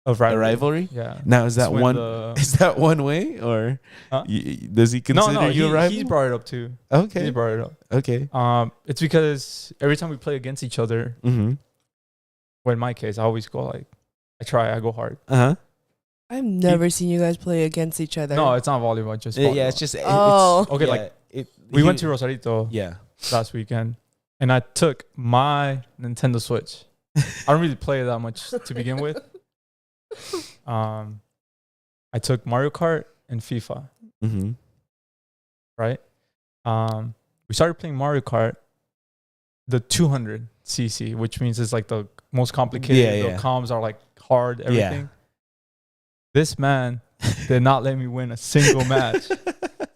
S3: A
S2: a rivalry.
S3: Yeah.
S2: Now is that
S3: It's when
S2: one?
S3: the-
S2: Is that one way, or
S3: Huh?
S2: does he consider
S3: no,
S2: you a rival?
S3: he brought it up too.
S2: Okay.
S3: He brought it up.
S2: Okay.
S3: It's because every time we play against each other,
S2: Mm-hmm.
S3: well, in my case, I always go I go hard.
S2: Uh huh.
S6: I've never seen you guys play against each other.
S3: No, it's not volleyball, just volleyball.
S2: Yeah, it's just.
S6: Oh.
S3: Okay, like, we went to Rosarito
S2: Yeah.
S3: last weekend, and I took my Nintendo Switch. I don't really play that much to begin with. I took Mario Kart in FIFA,
S2: Mm-hmm.
S3: right? We started playing Mario Kart, the 200cc, which means it's like the most complicated.
S2: Yeah,
S3: the comms are like hard, everything. This man did not let me win a single match.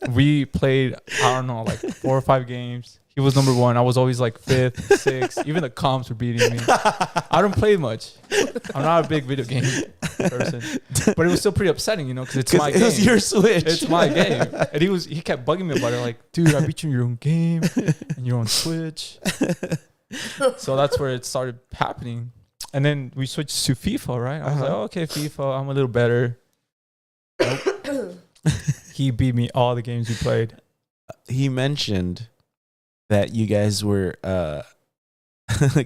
S3: We played, I don't know, like 4 or 5 games. He was number 1. I was always like 5th, 6th. Even the comps were beating me. I don't play much. I'm not a big video game person. But it was still pretty upsetting, because it's my game.
S2: It was your Switch.
S3: It's my game. And he kept bugging me about it, like, dude, I beat you in your own game and your own Switch. So that's where it started happening. And then we switched to FIFA, right? I was like, okay, FIFA, I'm a little better. Nope. He beat me all the games we played.
S2: He mentioned that you guys were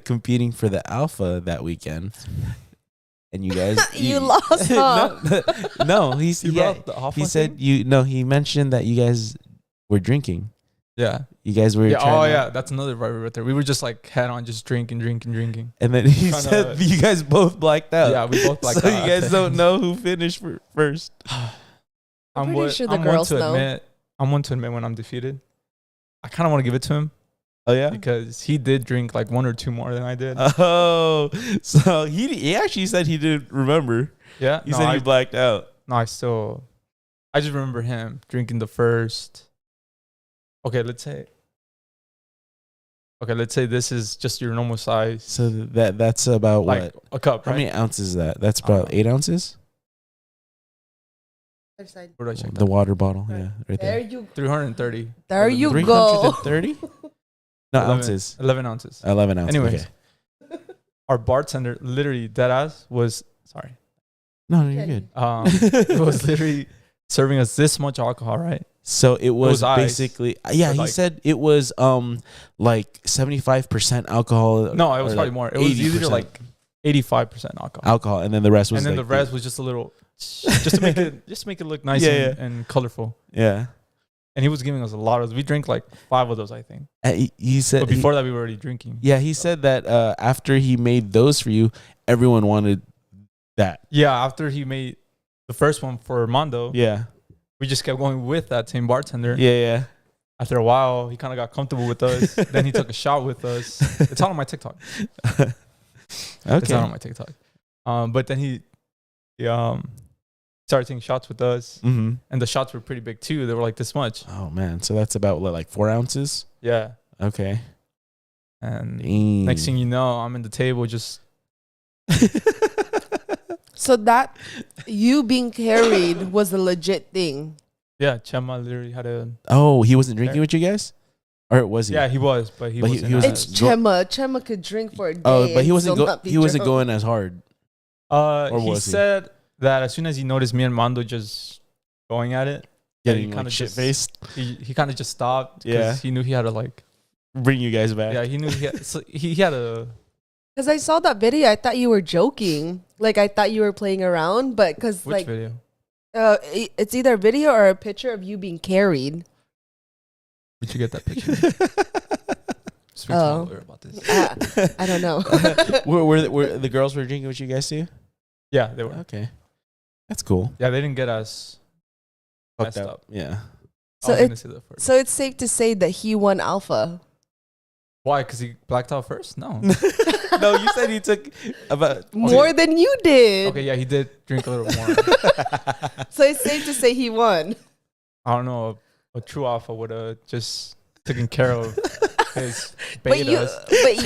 S2: competing for the alpha that weekend, and you guys
S6: you lost. Huh?
S2: no, he said he mentioned that you guys were drinking.
S3: Yeah,
S2: you guys were.
S3: Yeah, that's another rivalry right there. We were just like head on, just drinking.
S2: And then he said you guys both blacked out.
S3: Yeah, we both blacked out.
S2: So you guys don't know who finished first.
S6: I'm pretty sure the girls know.
S3: I'm one to admit when I'm defeated. I kind of want to give it to him.
S2: Oh yeah,
S3: because he did drink like 1 or 2 more than I did.
S2: Oh, so he actually said he didn't remember.
S3: Yeah,
S2: he said he blacked out.
S3: No, I just remember him drinking the first. Okay, let's say this is just your normal size.
S2: So that's about
S3: like
S2: what?
S3: A cup, right?
S2: How many ounces is that? That's about 8 ounces.
S3: Where did I check
S2: the water bottle? Yeah, right there.
S6: There you
S3: 330.
S6: There you go.
S2: 330? No,
S3: 11,
S2: ounces.
S3: 11 ounces.
S2: 11 ounces.
S3: Anyways,
S2: okay.
S3: Our bartender, literally deadass, was sorry.
S2: No, you're good.
S3: It was literally serving us this much alcohol, right?
S2: So it was
S3: ice,
S2: basically, he said it was like 75% alcohol.
S3: No, it was probably more. It was either like 85% alcohol.
S2: And then the rest was
S3: the rest was just a little, just to make it look nice and colorful.
S2: Yeah.
S3: And he was giving us a lot of. We drank like 5 of those, I think.
S2: He said,
S3: but before that, we were already drinking.
S2: Yeah, he said that after he made those for you, everyone wanted that.
S3: Yeah, after he made the first one for Mondo.
S2: Yeah.
S3: We just kept going with that same bartender.
S2: Yeah.
S3: After a while, he kind of got comfortable with us. Then he took a shot with us. It's all on my TikTok.
S2: Okay.
S3: It's not on my TikTok. But then he started taking shots with us.
S2: Mm-hmm.
S3: And the shots were pretty big too. They were like this much.
S2: Oh, man. So that's about, what, like 4 ounces?
S3: Yeah.
S2: Okay.
S3: And next thing you know, I'm in the table just...
S6: So that you being carried was a legit thing.
S3: Yeah, Chema literally had a...
S2: Oh, he wasn't drinking with you guys? Or was he?
S3: Yeah, he was, but he wasn't.
S6: It's Chema. Chema could drink for a day.
S2: Oh, but he wasn't going as hard.
S3: He said that as soon as he noticed me and Mondo just going at it,
S2: getting kind of shit faced,
S3: he kind of just stopped because he knew he had to like
S2: bring you guys back.
S3: Yeah, he knew he had a...
S6: Because I saw that video, I thought you were joking. Like, I thought you were playing around, but because
S3: Which video?
S6: It's either a video or a picture of you being carried.
S3: Where'd you get that picture? Speak to my lawyer about this.
S6: I don't know.
S2: were the girls were drinking with you guys too?
S3: Yeah, they were.
S2: Okay, that's cool.
S3: Yeah, they didn't get us messed up.
S2: Yeah.
S6: So it's safe to say that he won alpha.
S3: Why? Because he blacked out first? No.
S2: No, you said he took about
S6: more than you did.
S3: Okay, yeah, he did drink a little more.
S6: So it's safe to say he won.
S3: I don't know. A true alpha would have just taken care of his betas.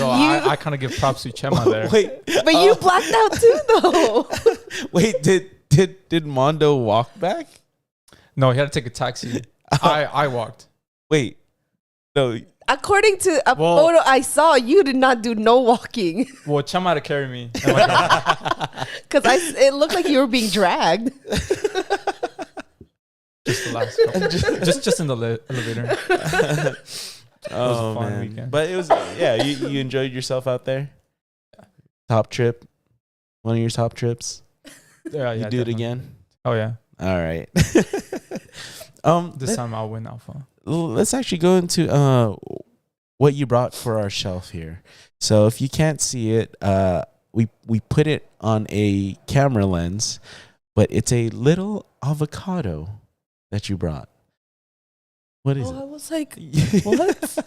S3: I kind of give props to Chema there.
S2: Wait,
S6: but you blacked out too, though.
S2: Wait, did Mondo walk back?
S3: No, he had to take a taxi. I walked.
S2: Wait, no.
S6: According to a photo I saw, you did not do no walking.
S3: Well, Chema had to carry me.
S6: Because it looked like you were being dragged.
S3: Just the last couple. just in the elevator.
S2: It was a fun weekend. But it was, you enjoyed yourself out there? Yeah. Top trip? One of your top trips?
S3: Yeah,
S2: you do it again?
S3: Oh, yeah.
S2: All right.
S3: This time I'll win alpha.
S2: Let's actually go into what you brought for our shelf here. So if you can't see it, we put it on a camera lens, but it's a little avocado. that you brought? What is
S6: I
S2: it?
S6: was like, what?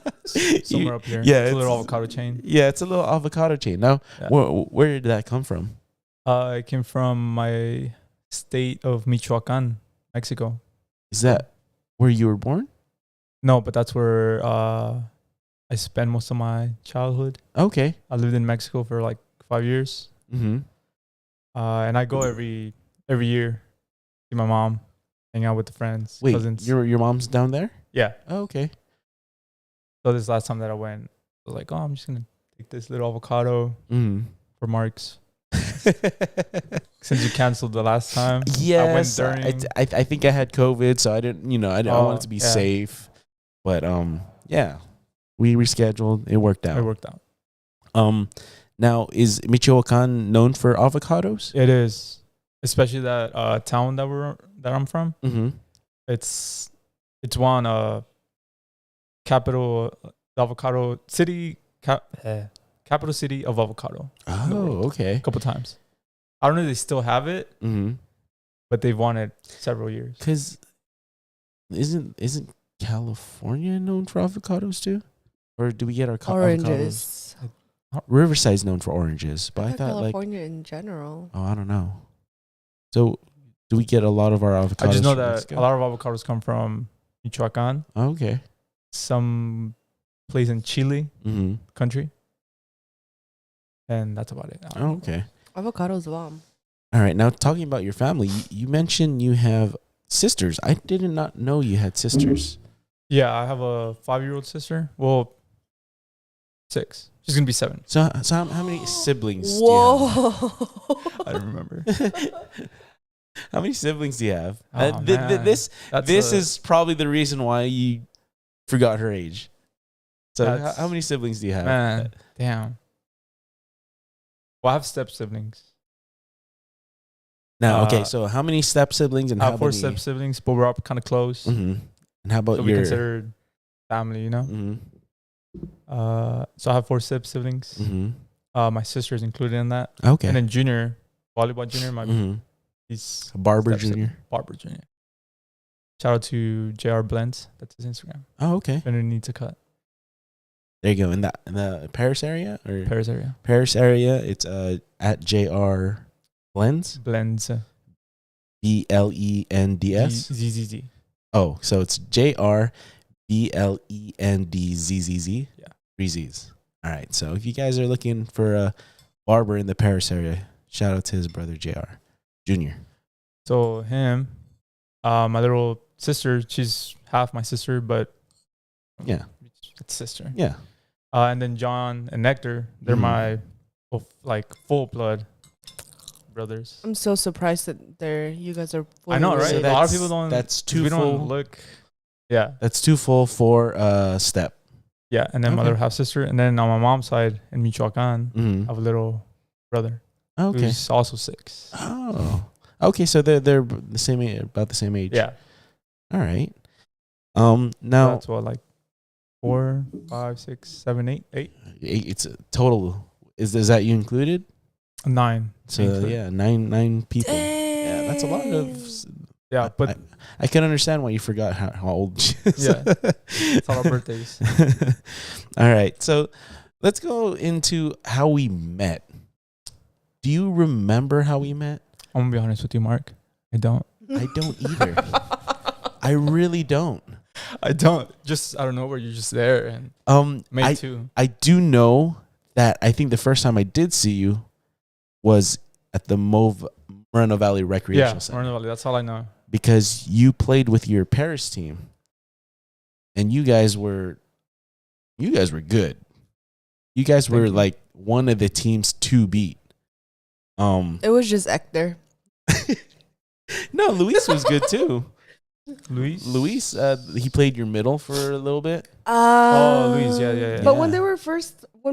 S3: Somewhere up here.
S2: Yeah,
S3: It's a little avocado chain.
S2: Yeah, it's a little avocado chain. Now,
S3: Yeah.
S2: where did that come from?
S3: It came from my state of Michoacan, Mexico.
S2: Is that where you were born?
S3: No, but that's where I spent most of my childhood.
S2: Okay.
S3: I lived in Mexico for like 5 years.
S2: Mm-hmm.
S3: And I go every year, see my mom, hang out with the friends,
S2: Wait,
S3: cousins.
S2: your mom's down there?
S3: Yeah.
S2: Oh, okay.
S3: So this last time that I went, I was like, oh, I'm just gonna take this little avocado for Marc's. Since you canceled the last time.
S2: Yes,
S3: I went during.
S2: I think I had COVID, so I didn't. I wanted to be safe, but yeah, we rescheduled. It worked out.
S3: It worked out.
S2: Now is Michoacan known for avocados?
S3: It is, especially that town that I'm from.
S2: Mm-hmm.
S3: It's one capital avocado city capital city of avocado.
S2: Oh, okay.
S3: A couple times. I don't know if they still have it, but they've won it several years.
S2: Because isn't California known for avocados too? Or do we get our
S6: oranges?
S2: Avocados? Riverside's known for oranges, but I thought
S6: California in general.
S2: Oh, I don't know. So, do we get a lot of our avocados?
S3: I just know
S2: from
S3: that
S2: Mexico?
S3: a lot of avocados come from Michoacan.
S2: Oh, okay.
S3: Some place in Chile country. And that's about it.
S2: Oh, okay.
S6: Avocados bomb.
S2: All right. Now, talking about your family, you mentioned you have sisters. I did not know you had sisters.
S3: Yeah, I have a 5-year-old sister. Well, 6. She's going to be 7.
S2: So how many siblings
S6: Whoa.
S2: do you have?
S3: I don't remember.
S2: How many siblings do you have?
S3: Oh,
S2: This is probably the reason why you forgot her age. So how many siblings do you have?
S3: Man, damn. Well, I have step siblings.
S2: Now, okay, so how many step siblings and
S3: I
S2: how
S3: have 4
S2: many?
S3: step siblings, but we're all kind of close.
S2: Mm-hmm. And how about
S3: So we considered family, you know?
S2: Mm-hmm.
S3: So I have 4 step siblings.
S2: Mm-hmm.
S3: My sister is included in that.
S2: Okay.
S3: And then Junior, volleyball Junior, he's
S2: Barber
S3: step
S2: Jr.
S3: sibling. Barber Junior. Shout out to JR Blends. That's his Instagram.
S2: Oh, okay.
S3: If anyone needs a cut.
S2: There you go. In the Paris area or
S3: Paris area.
S2: Paris area, it's at JR Blends.
S3: Blends.
S2: BLENDS.
S3: ZZZ.
S2: Oh, so it's JR BLENDZZZ.
S3: Yeah. 3
S2: Z's. All right. So if you guys are looking for a barber in the Paris area, shout out to his brother JR Jr.
S3: So him, my little sister, she's half my sister, but
S2: Yeah.
S3: it's sister.
S2: Yeah.
S3: And then John and Nectar, they're my full blood brothers.
S6: I'm so surprised that you guys are.
S3: I know, right?
S2: So
S3: A lot of people don't.
S2: That's too
S3: we
S2: full.
S3: don't look. Yeah.
S2: That's too full for step.
S3: Yeah, and then my
S2: Okay.
S3: other half sister, and then on my mom's side in Michoacan, I have a little brother.
S2: Okay.
S3: Who's also 6.
S2: Oh. Okay, so they're the same age, about the same age.
S3: Yeah.
S2: All right.
S3: So
S2: Now
S3: that's what, like 4, 5, 6, 7, 8, 8,
S2: it's a total. Is that you included?
S3: 9.
S2: So yeah, nine people. Yeah, that's a lot of.
S3: Yeah, but
S2: I can understand why you forgot how old she is.
S3: yeah, it's all our birthdays.
S2: All right, so let's go into how we met. Do you remember how we met?
S3: I'm gonna be honest with you, Mark. I don't.
S2: I don't either. I really don't.
S3: I don't. Just out of nowhere, you're just there, and May 2.
S2: I do know that I think the first time I did see you was at the Moreno Valley Recreational Center.
S3: Moreno Valley. That's all I know.
S2: Because you played with your Paris team, and you guys were good. You guys were like one of the teams to beat.
S6: It was just Hector.
S2: No, Luis was good too.
S3: Luis,
S2: he played your middle for a little bit.
S3: Oh, Luis, yeah.
S6: But when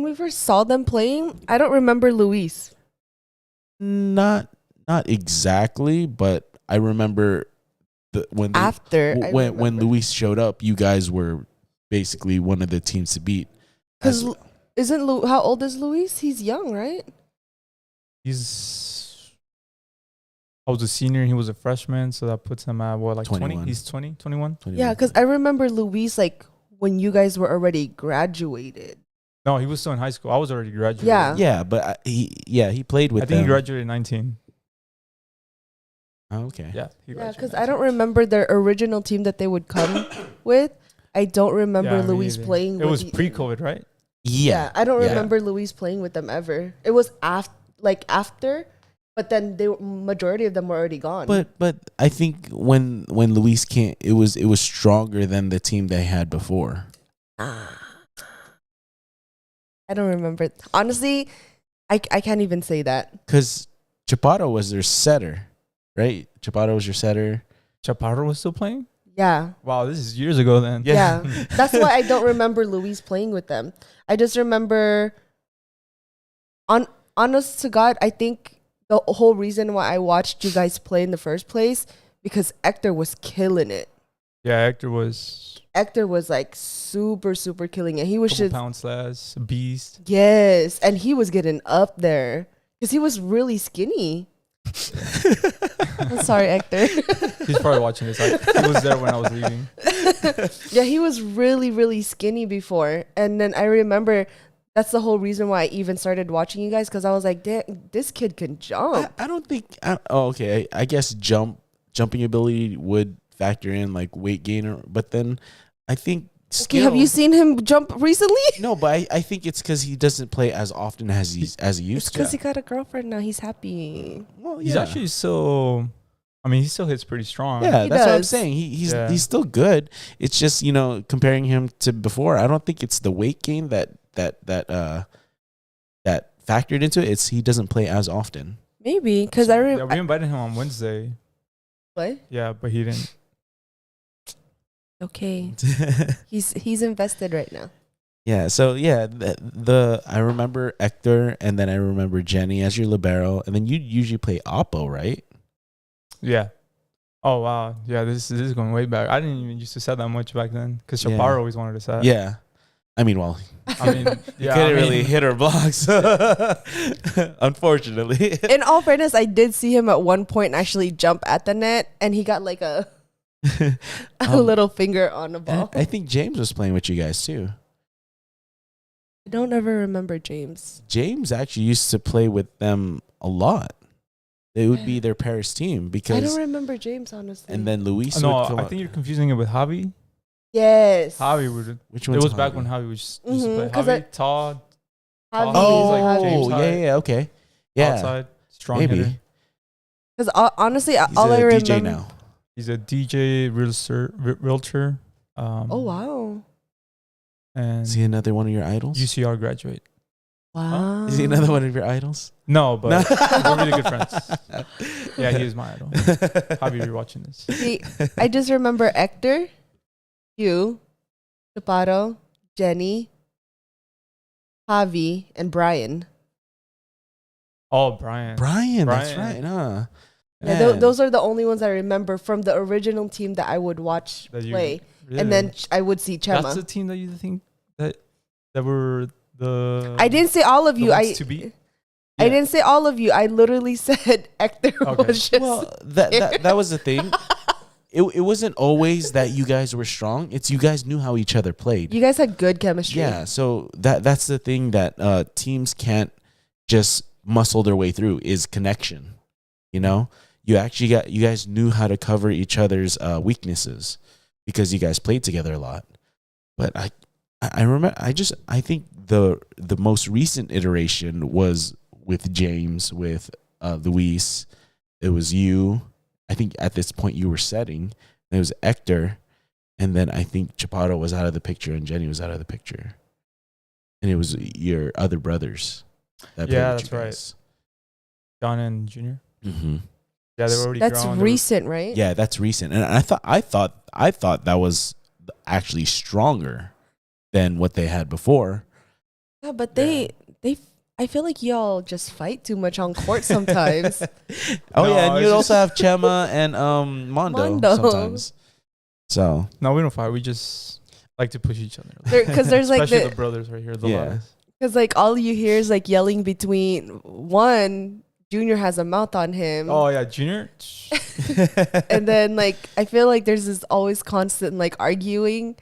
S6: we first saw them playing, I don't remember Luis.
S2: Not exactly, but I remember when Luis showed up, you guys were basically one of the teams to beat.
S6: Because how old is Luis? He's young, right?
S3: he's I was a senior and he was a freshman, so that puts him at what, like 20?
S2: 21.
S3: He's 20, 21?
S6: Yeah, because I remember Luis like when you guys were already graduated.
S3: No, he was still in high school. I was already graduated.
S6: Yeah.
S2: Yeah, but he played with
S3: I think he
S2: them.
S3: graduated at 19.
S2: Oh, okay.
S3: Yeah.
S6: Yeah, because I don't remember their original team that they would come with. I don't remember Luis playing with
S3: it was pre-COVID, right?
S2: Yeah.
S6: I don't remember Luis playing with them ever. It was after, but then majority of them were already gone.
S2: But I think when Luis came, it was stronger than the team they had before.
S6: I don't remember. Honestly, I can't even say that.
S2: Because Chaparro was their setter, right? Chaparro was your setter.
S3: Chaparro was still playing?
S6: Yeah.
S3: Wow, this is years ago then.
S6: Yeah. That's why I don't remember Luis playing with them. I just remember, honest to God, I think the whole reason why I watched you guys play in the first place, because Hector was killing it.
S3: Yeah, Hector was
S6: like super, super killing it. He was just
S3: pound slash beast.
S6: Yes. And he was getting up there because he was really skinny. I'm sorry, Hector.
S3: He's probably watching this. He was there when I was leaving.
S6: Yeah, he was really, really skinny before. And then I remember that's the whole reason why I even started watching you guys, because I was like, damn, this kid can jump.
S2: I don't think. Okay. I guess jumping ability would factor in like weight gain, but then I think skill.
S6: Okay, have you seen him jump recently?
S2: No, but I think it's because he doesn't play as often as he used
S6: It's because
S2: to.
S6: he got a girlfriend now. He's happy.
S2: Well,
S3: He's actually so. I mean, he still hits pretty strong.
S2: Yeah,
S6: He
S2: that's what I'm
S6: does.
S2: saying. He's still good. It's just, comparing him to before. I don't think it's the weight gain that factored into it. It's he doesn't play as often.
S6: Maybe because
S3: Yeah, we invited him on Wednesday.
S6: What?
S3: Yeah, but he didn't.
S6: Okay, he's invested right now.
S2: Yeah, so yeah, I remember Hector, and then I remember Jenny as your libero, and then you usually play Oppo, right?
S3: Yeah. Oh wow. Yeah, this is going way back. I didn't even used to set that much back then because Chaparro
S2: Yeah.
S3: always wanted to set.
S2: Yeah, I mean, well,
S3: I mean,
S2: you
S3: yeah,
S2: couldn't really hit her blocks, unfortunately.
S6: In all fairness, I did see him at one point actually jump at the net, and he got like a little finger on the ball.
S2: I think James was playing with you guys too.
S6: I don't ever remember James.
S2: James actually used to play with them a lot. It would be their Paris team
S6: I
S2: because,
S6: don't remember James, honestly.
S2: and then Luis.
S3: No,
S2: would come
S3: I
S2: up.
S3: think you're confusing it with Javi.
S6: Yes.
S3: Javi would.
S2: Which
S3: It
S2: one's
S3: was back
S2: Javi?
S3: when Javi was used to
S6: Mhm,
S3: play.
S6: 'cause
S3: Javi, Todd,
S6: Javi
S3: He's
S2: Oh,
S3: like James
S2: yeah,
S3: Hyde.
S2: yeah, okay, yeah,
S3: outside, strong
S2: maybe.
S3: hitter.
S6: Because honestly,
S2: He's
S6: all
S2: a
S6: I remember.
S2: DJ now.
S3: He's a DJ realtor.
S6: Oh wow!
S3: And
S2: Is he another one of your idols?
S3: UCR graduate.
S6: Wow.
S2: Is he another one of your idols?
S3: No, but
S2: No.
S3: we're really good friends. Yeah, he is my idol. Javi, you're watching this.
S6: See, I just remember Hector, you, Chaparro, Jenny, Javi, and Brian.
S3: Oh, Brian.
S2: Brian, that's
S3: Brian.
S2: right, huh?
S6: Yeah,
S2: Man.
S6: those are the only ones I remember from the original team that I would watch
S3: That you-
S6: play,
S3: Really?
S6: and then I would see
S3: That's
S6: Chema.
S3: the team that you think that were the.
S6: I didn't say all of
S3: the
S6: you.
S3: ones to beat?
S6: I
S2: Yeah.
S6: didn't say all of you. I literally said Hector
S3: Okay.
S6: was just.
S2: Well, that was the thing. It wasn't always that you guys were strong. It's you guys knew how each other played.
S6: You guys had good chemistry.
S2: Yeah, so that's the thing that teams can't just muscle their way through is connection. You know, you guys knew how to cover each other's weaknesses because you guys played together a lot. But I remember I think the most recent iteration was with James, with Luis. It was you. I think at this point you were setting. And it was Hector. And then I think Chaparro was out of the picture and Jenny was out of the picture. And it was your other brothers. That played
S3: Yeah,
S2: with
S3: that's
S2: you
S3: right.
S2: guys.
S3: John and Junior.
S2: Mm-hmm.
S3: Yeah, they were already
S6: That's
S3: grown.
S6: recent, right?
S2: Yeah, that's recent. And I thought that was actually stronger than what they had before.
S6: Yeah, but they I feel like y'all just fight too much on court sometimes.
S2: Oh
S3: No,
S2: yeah, and
S3: it's
S2: you
S3: just-
S2: also have Chema and Mondo sometimes. So
S3: No, we don't fight. We just like to push each other.
S6: Because there's like
S3: Especially
S6: the
S3: the brothers right here. The
S2: Yeah.
S3: Laras.
S6: because like all you hear is like yelling between one Junior has a mouth on him.
S3: Oh yeah, Junior.
S6: And then like I feel like there's this always constant like arguing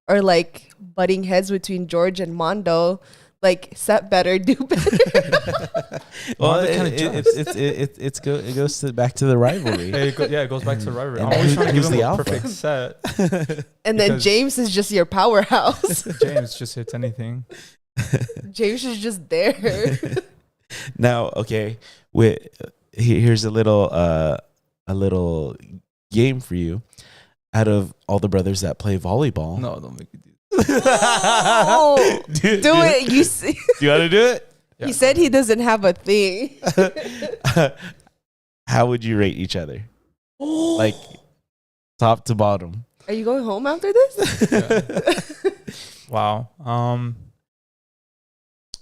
S6: or like butting heads between George and Mondo. Like set better, do better.
S2: Well, it goes back to the rivalry.
S3: It goes back to the rivalry.
S2: And
S3: I'm always trying to give
S2: who's
S3: him
S2: the
S3: a
S2: alpha?
S3: perfect set.
S6: And then
S3: Because-
S6: James is just your powerhouse.
S3: James just hits anything.
S6: James is just there.
S2: Now, okay, here's a little game for you. Out of all the brothers that play volleyball,
S3: No, don't make me do
S6: Oh, do it. You see,
S2: You want to do it?
S3: Yeah.
S6: he said he doesn't have a thing.
S2: How would you rate each other? Like top to bottom.
S6: Are you going home after this?
S3: Yeah. Wow.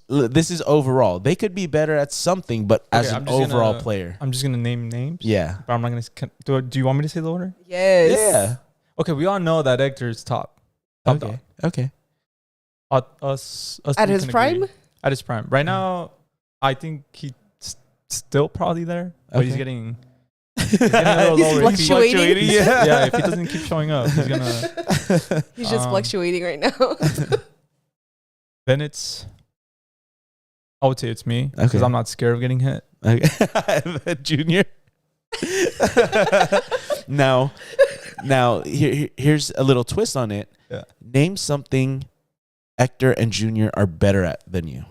S2: This is overall. They could be better at something, but as
S3: Okay,
S2: an
S3: I'm just
S2: overall
S3: gonna-
S2: player.
S3: I'm just gonna name names.
S2: Yeah.
S3: But I'm not gonna. Do you want me to say the order?
S6: Yes.
S2: Yeah.
S3: Okay, we all know that Hector is top. Top
S2: Okay.
S3: dog.
S2: Okay.
S3: Us
S6: At
S3: three
S6: his
S3: can
S6: prime?
S3: agree. At his prime. Right now, I think he's still probably there, but he's
S2: Okay.
S3: getting a little
S6: He's
S3: lower.
S6: fluctuating.
S3: Yeah, if he doesn't keep showing up, he's gonna.
S6: He's just fluctuating right now.
S3: Then I would say it's me because
S2: Okay.
S3: I'm not scared of getting hit.
S2: Okay. Junior. now here's a little twist on it.
S3: Yeah.
S2: Name something Hector and Junior are better at than you.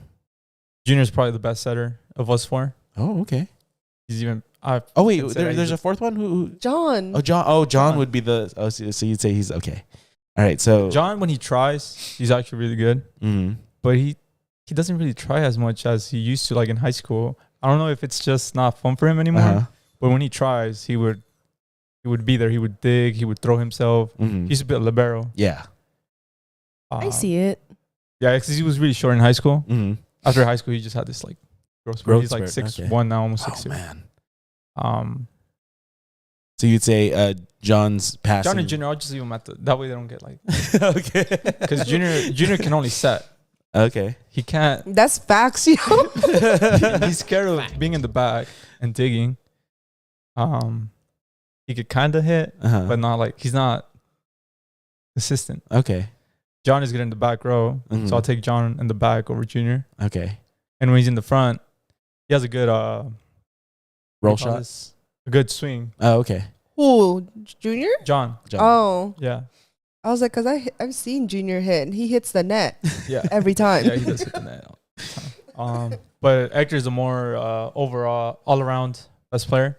S3: Junior's probably the best setter of us four.
S2: Oh, okay.
S3: He's even.
S2: Oh wait,
S3: consider
S2: there's
S3: he's
S2: a fourth one who
S6: John.
S2: John. Oh, John
S3: John.
S2: would be the. Oh, so you'd say he's okay. All right, so
S3: John, when he tries, he's actually really good.
S2: Mhm.
S3: But he doesn't really try as much as he used to, like in high school. I don't know if it's just not fun for him anymore.
S2: Uh-huh.
S3: But when he tries, he would be there. He would dig. He would throw himself.
S2: Mhm.
S3: He used to be a libero.
S2: Yeah.
S6: I see it.
S3: Yeah, because he was really short in high school.
S2: Mhm.
S3: After high school, he just had this like growth.
S2: Growth
S3: He's like
S2: spurt,
S3: 6'1" now, almost
S2: Oh
S3: 6'2".
S2: man.
S3: So
S2: So you'd say John's passing.
S3: John and Junior, I'll just leave them at that way they don't get like,
S2: Okay.
S3: because Junior can only set.
S2: Okay.
S3: He can't.
S6: That's facts, yo.
S3: He's scared of being in the back and digging. He could kind of hit,
S2: Uh-huh.
S3: but not like he's not consistent.
S2: Okay.
S3: John is good in the back row,
S2: Mhm.
S3: so I'll take John in the back over Junior.
S2: Okay.
S3: And when he's in the front, he has a good
S2: Roll
S3: what do you call
S2: shot.
S3: this? A good swing.
S2: Oh, okay.
S6: Who? Junior?
S3: John,
S2: John.
S6: Oh,
S3: yeah,
S6: I was like, cause I've seen Junior hit, and he hits the net
S3: yeah,
S6: every time.
S3: yeah. He does hit the net. But Hector is a more overall, all around best player.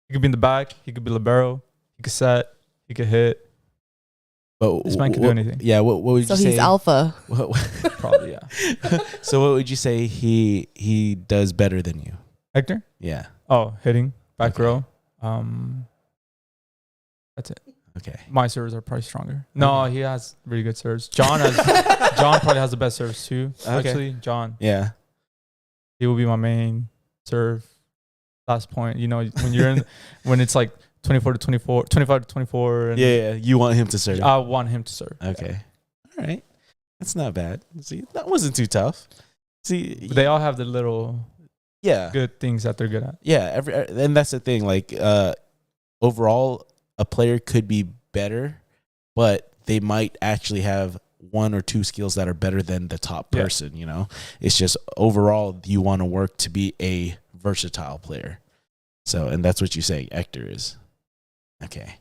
S3: He could be in the back. He could be libero. He could set. He could hit.
S2: But
S3: This man can do anything.
S2: Yeah. What would
S6: So
S2: you say?
S6: he's alpha.
S3: Probably, yeah.
S2: So what would you say he does better than you?
S3: Hector?
S2: Yeah.
S3: Oh, hitting back
S2: Okay.
S3: row. That's it.
S2: Okay.
S3: My serves are probably stronger. No,
S2: Okay.
S3: he has really good serves. John probably has the best serves too.
S2: Okay.
S3: Actually, John,
S2: Yeah.
S3: he will be my main serve. Last point, you know, when you're in, when it's like 24 to 24, 25 to 24. And
S2: Yeah. You want him to serve.
S3: I want him to serve.
S2: Okay. All right. That's not bad. See, that wasn't too tough. See,
S3: They all have the little
S2: yeah.
S3: good things that they're good at.
S2: Yeah, and that's the thing. Like, overall, a player could be better, but they might actually have one or two skills that are better than the top
S3: Yeah.
S2: person. You know, it's just overall you want to work to be a versatile player. So, and that's what you say Hector is. Okay.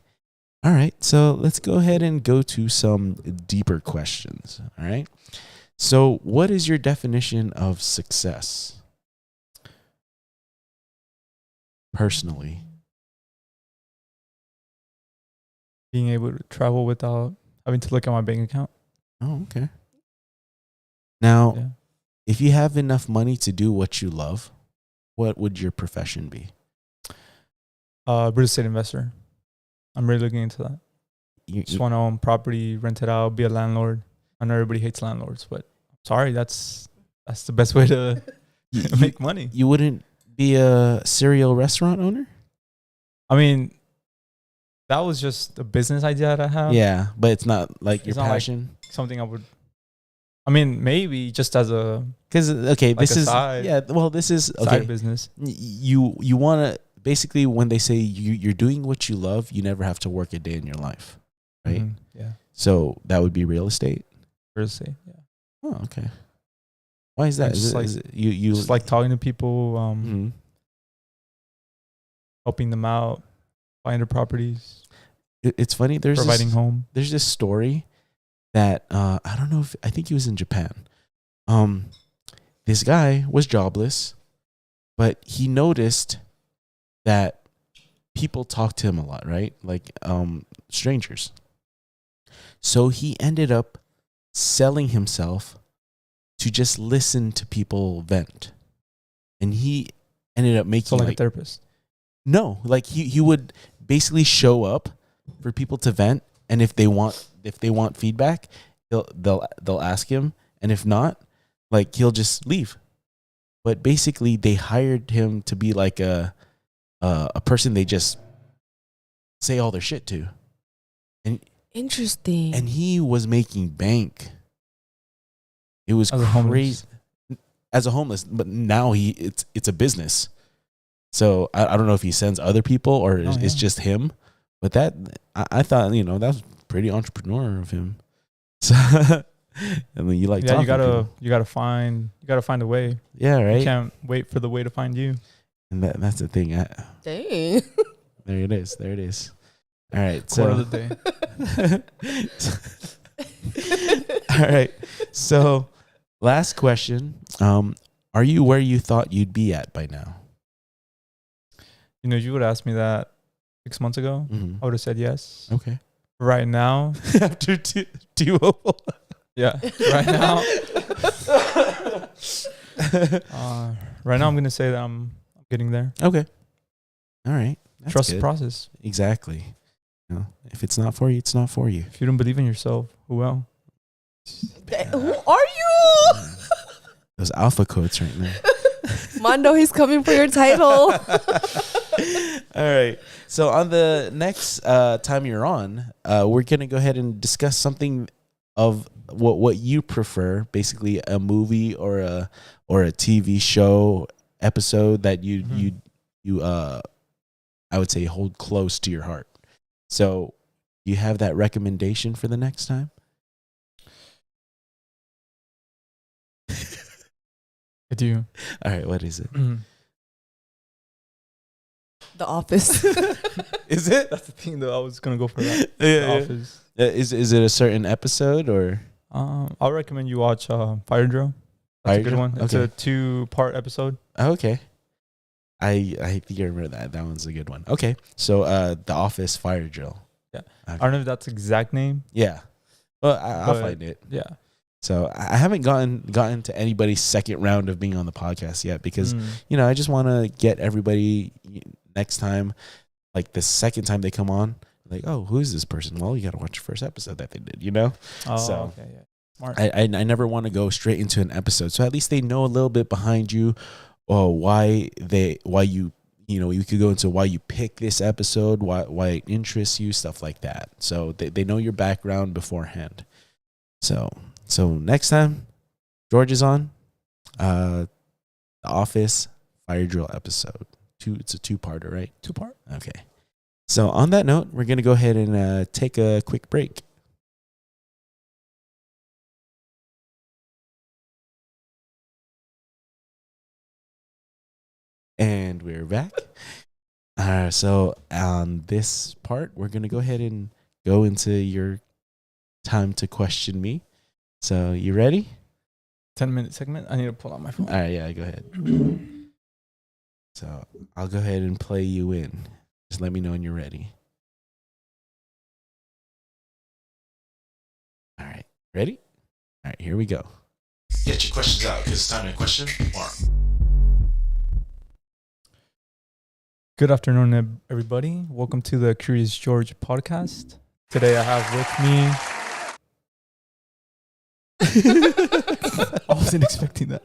S2: All right. So let's go ahead and go to some deeper questions. All right. So, what is your definition of success? Personally.
S3: Being able to travel without having to look at my bank account.
S2: Oh, okay. Now,
S3: Yeah.
S2: if you have enough money to do what you love, what would your profession be?
S3: Real estate investor. I'm really looking into that.
S2: You,
S3: Just want to own property, rent it out, be a landlord. I know everybody hates landlords, but sorry, that's the best way to make money.
S2: you wouldn't be a serial restaurant owner?
S3: I mean, that was just a business idea that I have.
S2: Yeah, but it's not like your
S3: It's not like-
S2: passion.
S3: Something I would I mean, maybe just as a
S2: because okay,
S3: like
S2: this is
S3: side,
S2: yeah. Well, this is okay.
S3: side business.
S2: You want to basically when they say you're doing what you love, you never have to work a day in your life, right?
S3: Yeah.
S2: So that would be real estate.
S3: Real estate. Yeah.
S2: Oh, okay. Why is that? Is it you
S3: just like talking to people,
S2: mhm.
S3: helping them out, buying their properties,
S2: It's funny.
S3: providing home.
S2: There's this story that I don't know if I think he was in Japan. This guy was jobless, but he noticed that people talked to him a lot, right? Like strangers. So he ended up selling himself to just listen to people vent. And he ended up making
S3: like a therapist.
S2: No, like he would basically show up for people to vent, and if they want feedback, they'll ask him, and if not, like he'll just leave. But basically they hired him to be like a person they just say all their shit to. And
S6: Interesting.
S2: and he was making bank. It was
S3: As a
S2: crazy as a homeless, but now it's a business. So I don't know if he sends other people or it's just him, but that I thought that was pretty entrepreneur of him. So I mean, you
S3: you gotta find a way.
S2: Yeah, right.
S3: You can't wait for the way to find you.
S2: And that's the thing.
S6: Dang.
S2: There it is. All right.
S3: Quote of the
S2: day. All right. So last question. Are you where you thought you'd be at by now?
S3: You would ask me that 6 months ago.
S2: Mm-hmm.
S3: I would have said yes.
S2: Okay.
S3: Right now,
S2: after two
S3: yeah. Right now, I'm gonna say that I'm getting there.
S2: Okay. All right. That's
S3: Trust
S2: good.
S3: the process.
S2: Exactly. If it's not for you, it's not for you.
S3: If you don't believe in yourself, who will?
S6: Who are you?
S2: Those alpha codes right there.
S6: Mondo, he's coming for your title.
S2: All right. So on the next time you're on, we're going to go ahead and discuss something of what you prefer, basically a movie or a TV show episode that you I would say hold close to your heart. So you have that recommendation for the next time?
S3: I do.
S2: All right, what is it?
S6: The Office.
S2: Is it?
S3: That's the thing, though. I was gonna go for that.
S2: Yeah.
S3: Office.
S2: Is it a certain episode or?
S3: I'll recommend you watch Fire Drill. That's a good one. It's a 2-part episode.
S2: Oh, okay. I think I remember that. That one's a good one. Okay, so The Office Fire Drill.
S3: Yeah,
S2: okay.
S3: I don't know if that's the exact name.
S2: Yeah, well I'll find it.
S3: Yeah.
S2: So I haven't gotten to anybody's second round of being on the podcast yet because I just want to get everybody next time, like the second time they come on, like, oh, who is this person? Well, you got to watch the first episode that they did,
S3: Oh,
S2: so
S3: okay, yeah. Smart.
S2: I never want to go straight into an episode, so at least they know a little bit behind you, or why you could go into why you pick this episode, why it interests you, stuff like that. So they know your background beforehand. So next time George is on, The Office Fire Drill episode. It's a 2-parter, right?
S3: 2-part.
S2: Okay. So on that note, we're gonna go ahead and take a quick break. And we're back. So on this part, we're going to go ahead and go into your time to question me. So you ready?
S3: 10-minute segment. I need to pull out my phone.
S2: All right, yeah, go ahead. So I'll go ahead and play you in. Just let me know when you're ready. All right, ready? All right, here we go.
S1: Get your questions out because it's time to question Mark.
S3: Good afternoon, everybody. Welcome to the Curious George podcast. Today I have with me... I wasn't expecting that.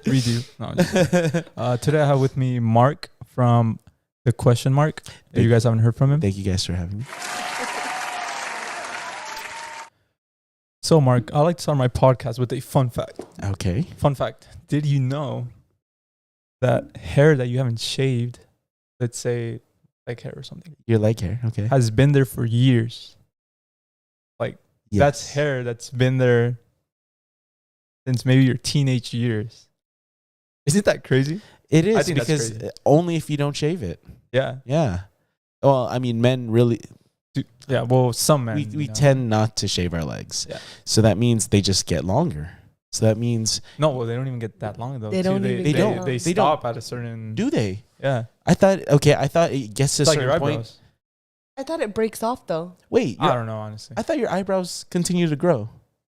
S3: Redo. No, today I have with me Mark from The Question Mark. If you guys haven't heard from him.
S2: Thank you guys for having me.
S3: So, Mark, I like to start my podcast with a fun fact.
S2: Okay.
S3: Fun fact. Did you know that hair that you haven't shaved, let's say leg hair or something,
S2: Your leg hair. Okay.
S3: has been there for years? Like,
S2: Yes.
S3: that's hair that's been there since maybe your teenage years. Isn't that crazy?
S2: It is
S3: I think that's
S2: because
S3: crazy.
S2: only if you don't shave it.
S3: Yeah.
S2: Yeah. Well, I mean, men really,
S3: Yeah. Well, some men.
S2: we
S3: you know.
S2: tend not to shave our legs.
S3: Yeah.
S2: So that means they just get longer. So that means,
S3: No, well, they don't even get that long though.
S6: They
S3: too.
S6: don't even
S2: They
S6: get
S2: don't.
S6: long.
S3: They
S2: They
S3: stop at a certain.
S2: do they?
S3: Yeah.
S2: I thought it gets to a
S3: It's like your
S2: certain point.
S3: eyebrows.
S6: I thought it breaks off though.
S2: Wait,
S3: I don't know, honestly.
S2: I thought your eyebrows continue to grow.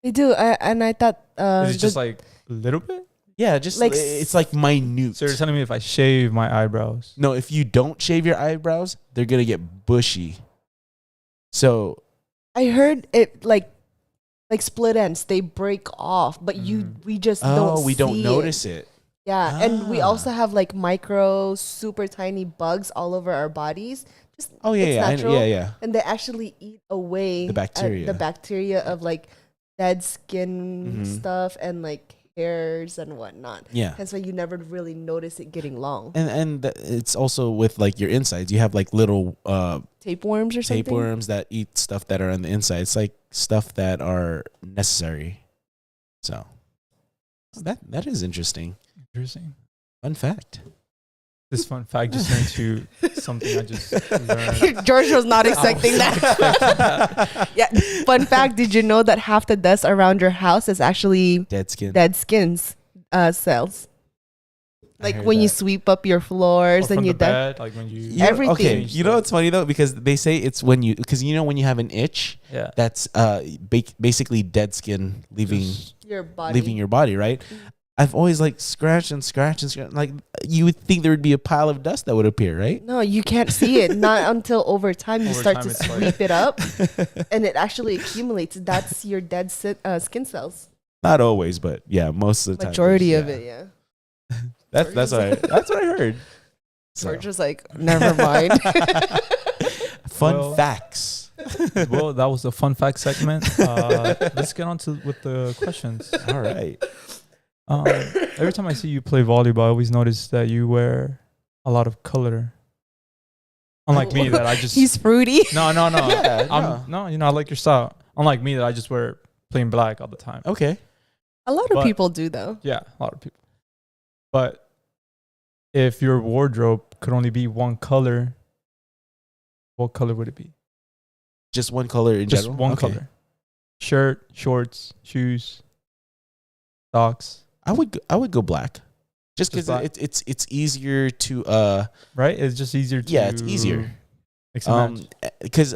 S6: They do. I thought
S3: Is it just like a little bit?
S2: Yeah, just
S6: Like
S2: it's like minute.
S3: So you're telling me if I shave my eyebrows?
S2: No, if you don't shave your eyebrows, they're gonna get bushy. So
S6: I heard it like split ends. They break off, but we just don't.
S2: we don't
S6: see
S2: notice it.
S6: Yeah, and we
S2: Ah.
S6: also have like micro, super tiny bugs all over our bodies. Just
S2: Oh yeah,
S6: it's
S2: yeah,
S6: natural,
S2: yeah.
S6: and they actually eat away
S2: The bacteria.
S6: the bacteria of like dead skin
S2: Mhm.
S6: stuff and like hairs and whatnot.
S2: Yeah.
S6: That's why you never really notice it getting long.
S2: And it's also with like your insides. You have like little
S6: Tapeworms or something.
S2: tapeworms that eat stuff that are on the inside. It's like stuff that are necessary. So that is interesting.
S3: Interesting.
S2: Fun fact.
S3: This fun fact just turned to something I just learned.
S6: George was not expecting that. Yeah. Fun fact: did you know that half the dust around your house is actually
S2: Dead skin.
S6: dead skins cells?
S2: I
S6: Like
S2: heard
S6: when you
S2: that.
S6: sweep up your floors
S3: Or
S6: and
S3: from
S6: you
S3: the
S6: dead.
S3: bed, like when you
S2: You know-
S6: Everything.
S2: Okay, you know what's funny though, because they say it's when you when you have an itch,
S3: yeah.
S2: that's basically dead skin leaving
S3: Just-
S6: Your body.
S2: leaving your body, right? I've always like scratched and scratched and scratched. Like you would think there would be a pile of dust that would appear, right?
S6: No, you can't see it. Not until over time you
S3: Over
S6: start
S3: time
S6: to
S3: it's like-
S6: sweep it up, and it actually accumulates. That's your dead skin cells.
S2: Not always, but yeah, most of the time.
S6: Majority
S2: there's-
S6: of
S2: yeah.
S6: it, yeah.
S2: That's what I heard. So.
S6: George was like, never mind.
S2: Fun
S3: Well-
S2: facts.
S3: Well, that was the fun fact segment. Let's get on to with the questions.
S2: All right.
S3: Every time I see you play volleyball, I always notice that you wear a lot of color. Unlike me, that I just
S6: He's fruity.
S3: no.
S2: Yeah,
S3: No, I like your style. Unlike me, that I just wear plain black all the time.
S2: Okay.
S6: A lot of
S3: But-
S6: people do though.
S3: Yeah, a lot of people. But if your wardrobe could only be one color, what color would it be?
S2: Just one color in
S3: Just
S2: general.
S3: one
S2: Okay.
S3: color. Shirt, shorts, shoes, socks.
S2: I would go black. Just
S3: Just
S2: because
S3: black?
S2: it's easier to
S3: Right? It's just easier to.
S2: yeah, it's easier.
S3: Mix and match.
S2: Because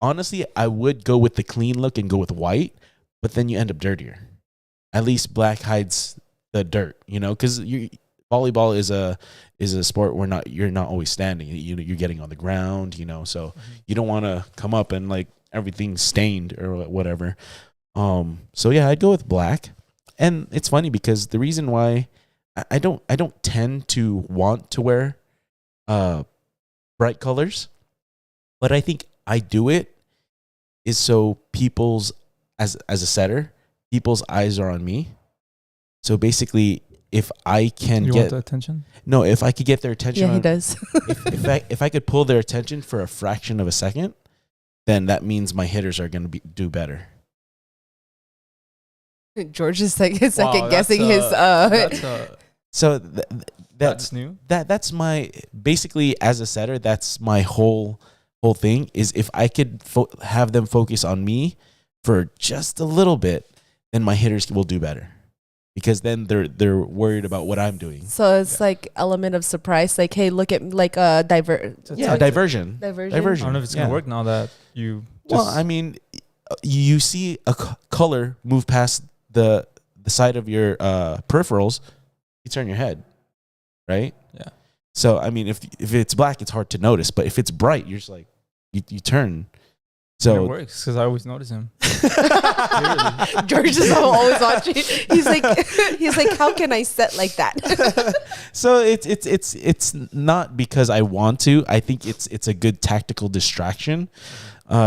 S2: honestly, I would go with the clean look and go with white, but then you end up dirtier. At least black hides the dirt, because volleyball is a sport where you're not always standing. You're getting on the ground, so you don't want to come up and like everything's stained or whatever. So yeah, I'd go with black. And it's funny because the reason why I don't tend to want to wear bright colors, but I think I do it is so people's as a setter, people's eyes are on me. So basically, if I can
S3: You
S2: get
S3: want the attention?
S2: no, if I could get their attention,
S6: Yeah, he does.
S2: if I could pull their attention for a fraction of a second, then that means my hitters are going to do better.
S6: George is like second
S3: Wow,
S6: guessing his.
S2: So
S3: That's new.
S2: that's my basically as a setter. That's my whole thing is if I could have them focus on me for just a little bit, then my hitters will do better because then they're worried about what I'm doing.
S6: So it's like element of surprise. Like, hey, look at like a
S2: Yeah, diversion.
S3: I don't know if it's gonna
S2: Yeah.
S3: work now that you.
S2: Well, I mean, you see a color move past the side of your peripherals, you turn your head, right?
S3: Yeah.
S2: So I mean, if it's black, it's hard to notice, but if it's bright, you're just like you turn.
S3: it
S2: So
S3: works because I always notice him.
S6: George is always watching. He's like, how can I set like that?
S2: so it's not because I want to. I think it's a good tactical distraction.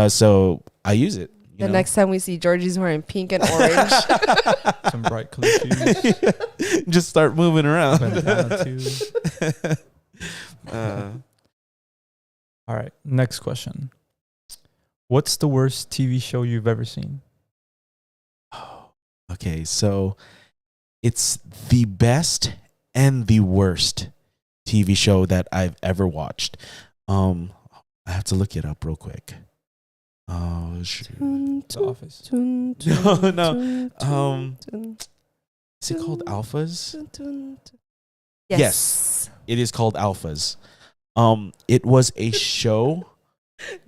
S2: So I use it. You know?
S6: next time we see George, he's wearing pink and orange.
S3: Some bright color shoes.
S2: Just start moving around.
S3: Bandana too. All right. Next question. What's the worst TV show you've ever seen?
S2: Okay, so it's the best and the worst TV show that I've ever watched. I have to look it up real quick. Oh, shoot.
S3: The Office.
S2: No. Is it called Alphas? Yes. It is called Alphas. It was a show.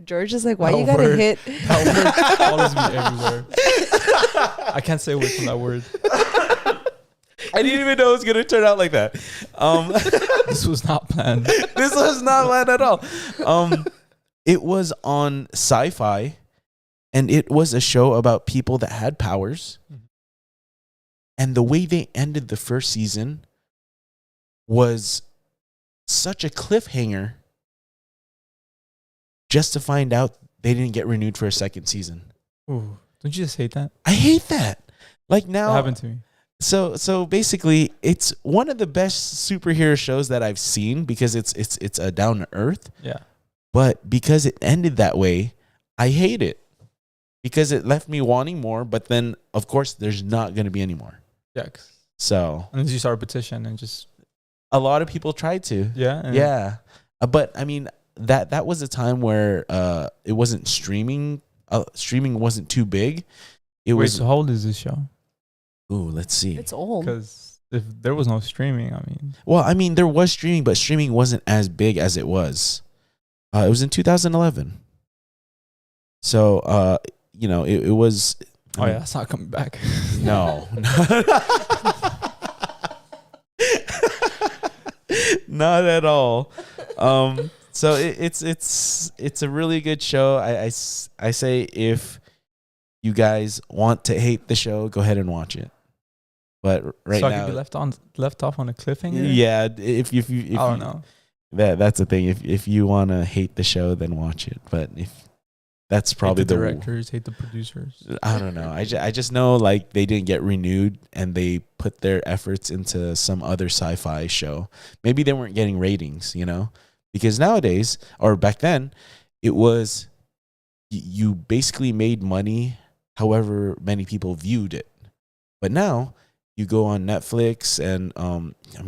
S6: George is like, why
S3: That
S6: you gotta
S3: word.
S6: hit?
S3: That word follows me everywhere. I can't say away from that word.
S2: I didn't even know it was gonna turn out like that.
S3: This was not planned.
S2: This was not planned at all. It was on Sci-Fi, and it was a show about people that had powers. And the way they ended the first season was such a cliffhanger, just to find out they didn't get renewed for a second season.
S3: Ooh, don't you just hate that?
S2: I hate that. Like now,
S3: That happened to me.
S2: So basically, it's one of the best superhero shows that I've seen because it's a down to earth.
S3: Yeah.
S2: But because it ended that way, I hate it because it left me wanting more. But then, of course, there's not going to be any more.
S3: Yeah.
S2: So
S3: And then you start a petition and just
S2: a lot of people tried to.
S3: yeah.
S2: Yeah. But I mean, that was a time where it wasn't streaming. Streaming wasn't too big. It
S3: Wait,
S2: was.
S3: so how old is this show?
S2: Ooh, let's see.
S6: It's old.
S3: Because if there was no streaming, I mean,
S2: Well, I mean, there was streaming, but streaming wasn't as big as it was. It was in 2011. So, it was.
S3: oh yeah, it's not coming back.
S2: No. Not at all. So it's a really good show. I say if you guys want to hate the show, go ahead and watch it. But right
S3: so
S2: now,
S3: I could be left off on a cliffhanger.
S2: yeah. If
S3: I don't know.
S2: That's the thing. If you want to hate the show, then watch it. But if that's probably
S3: hate the directors, hate the producers.
S2: I don't know. I just know like they didn't get renewed and they put their efforts into some other sci-fi show. Maybe they weren't getting ratings, because nowadays or back then, it was you basically made money however many people viewed it. But now you go on Netflix and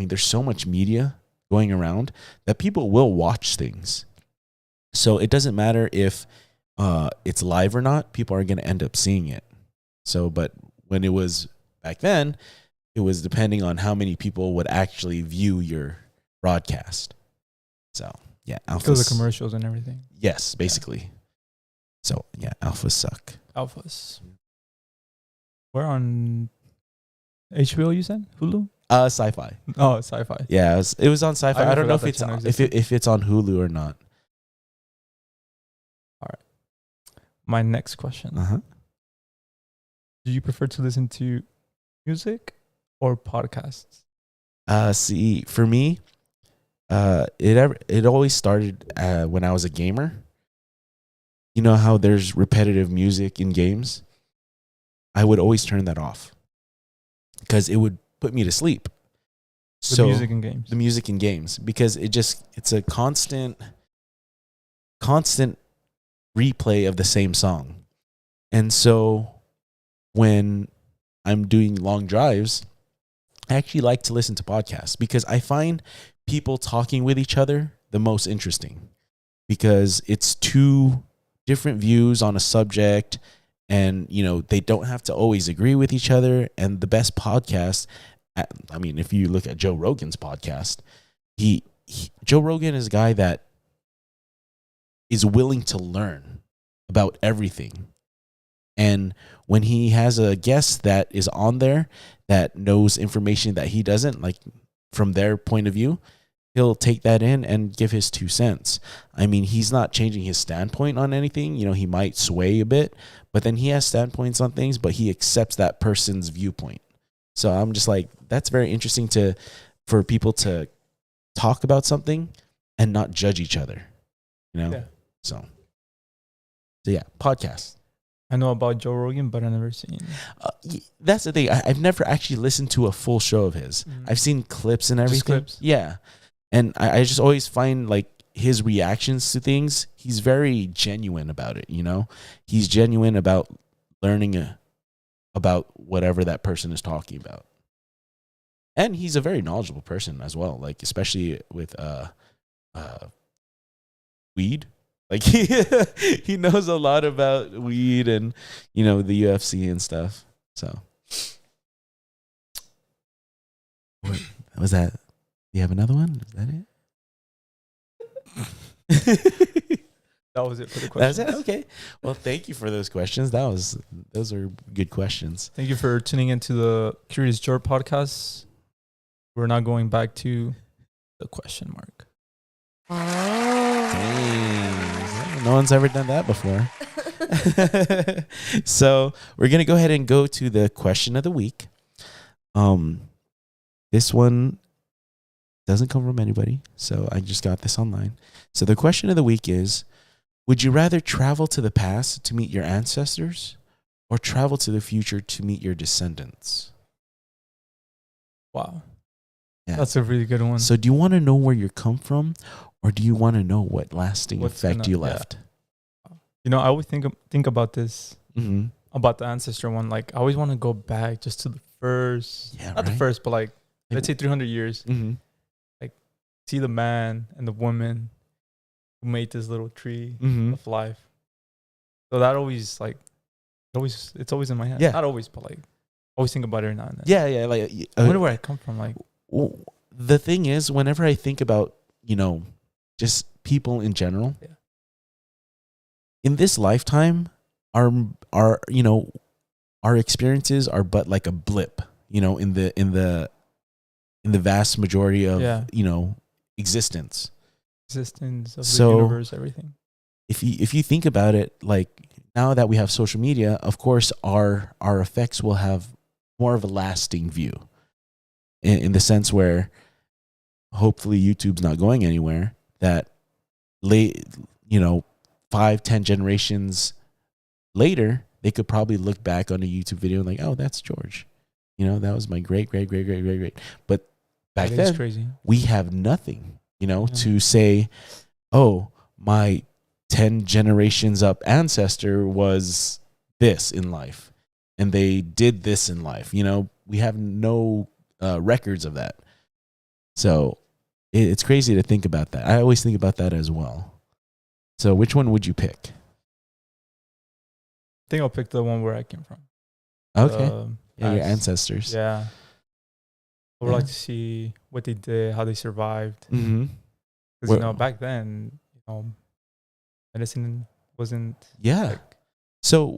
S2: there's so much media going around that people will watch things. So it doesn't matter if it's live or not, people are going to end up seeing it. So, but when it was back then, it was depending on how many people would actually view your broadcast. So, yeah, alphas.
S3: Because of the commercials and everything.
S2: Yes, basically. So, yeah, alphas suck.
S3: Alphas. We're on HBO, you said? Hulu?
S2: Sci-fi.
S3: Oh, it's Sci-Fi.
S2: Yeah, it was on Sci-Fi. I don't know
S3: forgot
S2: if
S3: that
S2: it's
S3: channel
S2: if it's on Hulu or not.
S3: My next question.
S2: Uh-huh.
S3: Do you prefer to listen to music or podcasts?
S2: See, for me, it always started when I was a gamer. You know how there's repetitive music in games? I would always turn that off because it would put me to sleep.
S3: The music in games.
S2: The music in games, because it's a constant replay of the same song. And so when I'm doing long drives, I actually like to listen to podcasts because I find people talking with each other the most interesting because it's two different views on a subject and, they don't have to always agree with each other. And the best podcast, if you look at Joe Rogan's podcast, Joe Rogan is a guy that is willing to learn about everything. And when he has a guest that is on there that knows information that he doesn't, like from their point of view, he'll take that in and give his 2 cents. He's not changing his standpoint on anything. He might sway a bit, but then he has standpoints on things, but he accepts that person's viewpoint. So I'm just like, that's very interesting for people to talk about something and not judge each other,
S3: Yeah.
S2: So yeah, podcast.
S3: I know about Joe Rogan, but I've never seen.
S2: That's the thing. I've never actually listened to a full show of his. I've seen clips and everything.
S3: Just clips.
S2: Yeah. And I just always find like his reactions to things, he's very genuine about it, you know? He's genuine about learning about whatever that person is talking about. And he's a very knowledgeable person as well, like especially with weed. Like he knows a lot about weed and, you know, the UFC and stuff. So what was that? Do you have another one? Is that it?
S3: That was it for the questions.
S2: That's it. Okay. Well, thank you for those questions. Those are good questions.
S3: Thank you for tuning into the Curious George podcast. We're now going back to the question mark.
S2: Dang. No one's ever done that before. So we're gonna go ahead and go to the question of the week. This one doesn't come from anybody, so I just got this online. So the question of the week is: would you rather travel to the past to meet your ancestors, or travel to the future to meet your descendants?
S3: Wow.
S2: Yeah.
S3: That's a really good one.
S2: So do you want to know where you come from, or do you want to know what lasting effect you left?
S3: Yeah. You know, I always think about this,
S2: Mm-hmm.
S3: about the ancestor one. Like, I always want to go back just to the first, not the first, but like, let's say 300 years.
S2: Mm-hmm.
S3: Like, see the man and the woman who made this little tree of life. So that always, like, it's always in my head.
S2: Yeah.
S3: Not always, but like, always think about it every now and then.
S2: Yeah. Like,
S3: I wonder where I come from. Like,
S2: the thing is, whenever I think about, you know, just people in general, in this lifetime, our you know, our experiences are but like a blip, you know, in the vast majority of you know, existence
S3: of the universe, everything.
S2: If you think about it, like now that we have social media, of course our effects will have more of a lasting view, in the sense where hopefully YouTube's not going anywhere, that late, you know, 5-10 generations later, they could probably look back on a YouTube video and like, oh, that's George, you know, that was my great. But back then,
S3: crazy.
S2: We have nothing, you know, to say, oh, my 10 generations up ancestor was this in life and they did this in life. You know, we have no records of that. So it's crazy to think about that. I always think about that as well. So which one would you pick?
S3: I think I'll pick the one where I came from.
S2: Okay. Your ancestors.
S3: Yeah. I would like to see what they did, how they survived.
S2: Mm-hmm.
S3: Because, you know, back then, you know, medicine wasn't.
S2: Yeah.
S3: Like,
S2: so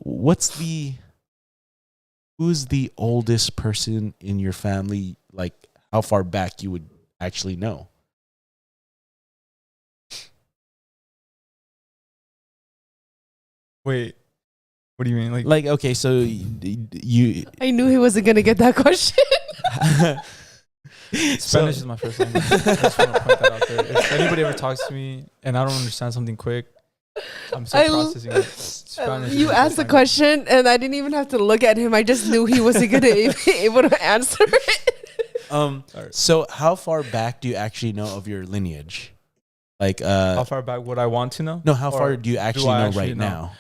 S2: who's the oldest person in your family? Like, how far back you would actually know?
S3: wait, what do you mean?
S2: Like okay, so you
S6: I knew he wasn't gonna get that question.
S3: Spanish is my first language. I just want to point that out there. If anybody ever talks to me and I don't understand something quick, I'm still processing it. Spanish.
S6: You asked the question and I didn't even have to look at him. I just knew he wasn't gonna be able to answer it.
S2: So how far back do you actually know of your lineage? Like
S3: how far back would I want to know?
S2: No, how far do you actually know right now?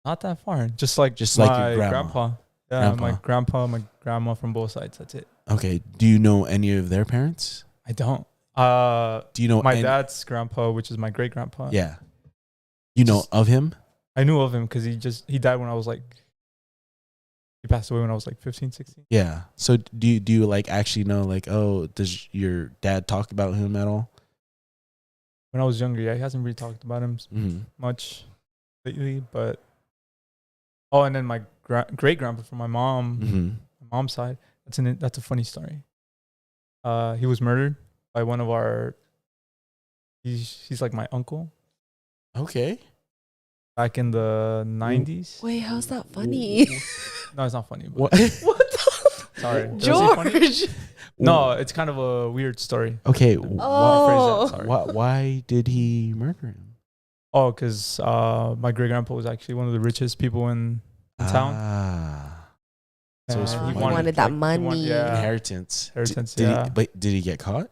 S3: Not that far. Just like
S2: my
S3: your grandpa. Yeah, my grandpa, my grandma from both sides. That's it.
S2: Okay. Do you know any of their parents?
S3: I don't.
S2: Do you know
S3: my dad's grandpa, which is my great grandpa?
S2: Yeah. You know of him?
S3: I knew of him because he died when I was like, he passed away when I was like 15, 16.
S2: Yeah. So do you like actually know, like, oh, does your dad talk about him at all?
S3: When I was younger, yeah, he hasn't really talked about him much lately, but and then my great grandpa from my mom, my mom's side. That's a funny story. He was murdered by one of our. He's like my uncle.
S2: Okay.
S3: Back in the 90s.
S6: Wait, how's that funny?
S3: No, it's not funny.
S2: What?
S3: Sorry,
S6: George.
S3: No, it's kind of a weird story.
S2: Okay.
S6: Oh.
S2: Why did he murder him?
S3: Oh, because my great grandpa was actually one of the richest people in in town.
S2: So it's
S3: And
S2: for
S6: he
S2: money.
S6: wanted that money.
S3: Inheritance,
S2: Did
S3: yeah.
S2: But did he get caught?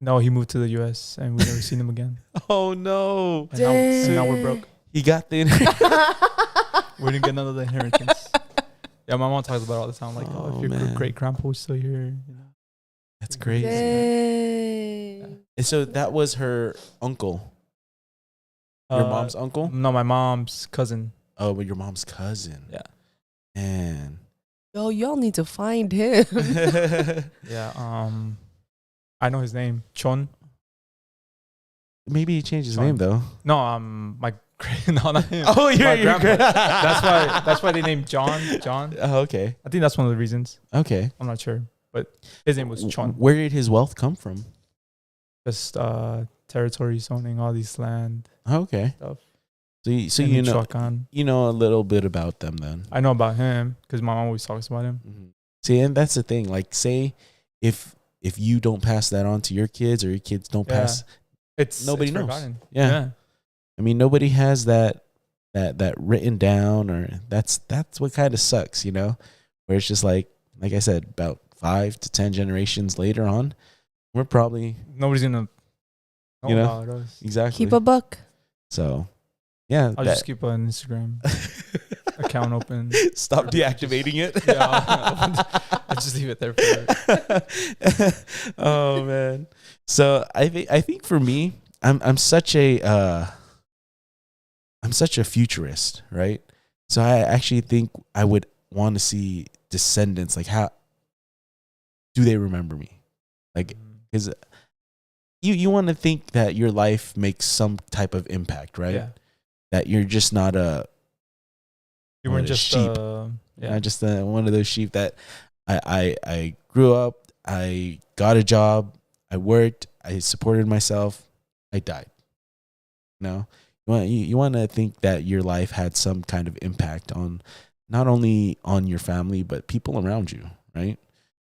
S3: No, he moved to the U.S. and we never seen him again.
S2: Oh no!
S3: And now we're broke.
S2: He got the.
S3: We didn't get none of the inheritance. Yeah, my mom talks about it all the time. Like,
S2: Oh,
S3: if your
S2: man.
S3: great grandpa was still here, you know.
S2: That's crazy.
S6: Dang.
S2: And so that was her uncle. Your mom's uncle?
S3: No, my mom's cousin.
S2: Oh, but your mom's cousin.
S3: Yeah.
S2: Man.
S6: Yo, y'all need to find him.
S3: Yeah. I know his name, Chon.
S2: Maybe he changed his
S3: Chon.
S2: name though.
S3: No, my no, not him.
S2: Oh,
S3: My
S2: your
S3: grandpa.
S2: grandpa.
S3: That's why they named John.
S2: Oh, okay.
S3: I think that's one of the reasons.
S2: Okay.
S3: I'm not sure, but his name was Chon.
S2: Where did his wealth come from?
S3: Just territory zoning, all these land
S2: Okay.
S3: stuff.
S2: So
S3: in
S2: you know
S3: Michoacan.
S2: you know a little bit about them then.
S3: I know about him because my mom always talks about him.
S2: Mm-hmm. See, and that's the thing. Like, say if you don't pass that on to your kids or your kids don't pass, nobody knows.
S3: Forgotten.
S2: Yeah. I mean, nobody has that written down, or that's what kind of sucks, you know, where it's just like I said, about 5 to 10 generations later on, we're probably
S3: Nobody's gonna know
S2: You know?
S3: about us.
S2: exactly.
S6: Keep a buck.
S2: So, yeah,
S3: I'll just keep an Instagram account open.
S2: stop deactivating it.
S3: Yeah, I'll just leave it there forever.
S2: Oh man. So I think for me, I'm such a futurist, right? So I actually think I would want to see descendants. Like, how do they remember me? Like, because you want to think that your life makes some type of impact, right?
S3: Yeah.
S2: That you're just not
S3: You
S2: What
S3: weren't
S2: a
S3: just
S2: sheep.
S3: yeah.
S2: just one of those sheep that I grew up, I got a job, I worked, I supported myself, I died. No, you want to think that your life had some kind of impact on not only on your family but people around you, right?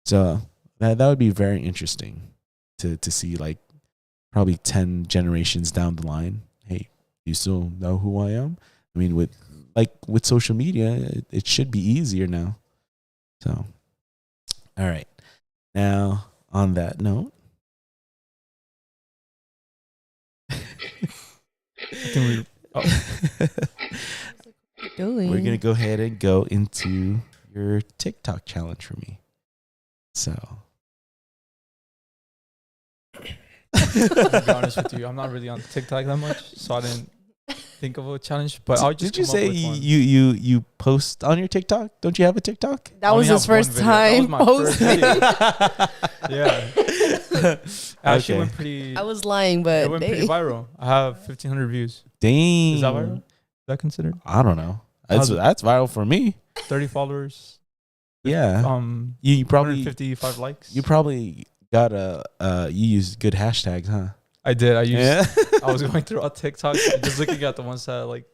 S2: So that would be very interesting to see, like, probably 10 generations down the line. Hey, you still know who I am? I mean, with social media, it should be easier now. So, all right. Now, on that note,
S3: I think
S2: we're going to go ahead and go into your TikTok challenge for me. So,
S3: to be honest with you, I'm not really on TikTok that much, so I didn't think of a challenge. But I'll just
S2: did you
S3: come up
S2: say
S3: with one.
S2: you post on your TikTok? Don't you have a TikTok?
S6: That
S3: I
S6: was
S3: only
S6: his
S3: have one
S6: first
S3: video. That was
S6: time
S3: my first
S6: posting.
S3: video. Yeah, actually
S2: Okay.
S3: went pretty.
S6: I was lying,
S3: It
S6: but
S3: went pretty viral. I have 1,500 views.
S2: Dang.
S3: Is that viral? Is that considered?
S2: I don't know. That's viral for me.
S3: 30 followers.
S2: Yeah. You probably
S3: 155 likes.
S2: you probably got you use good hashtags, huh?
S3: I did. I used.
S2: Yeah.
S3: I was going through all TikTok, just looking at the ones that like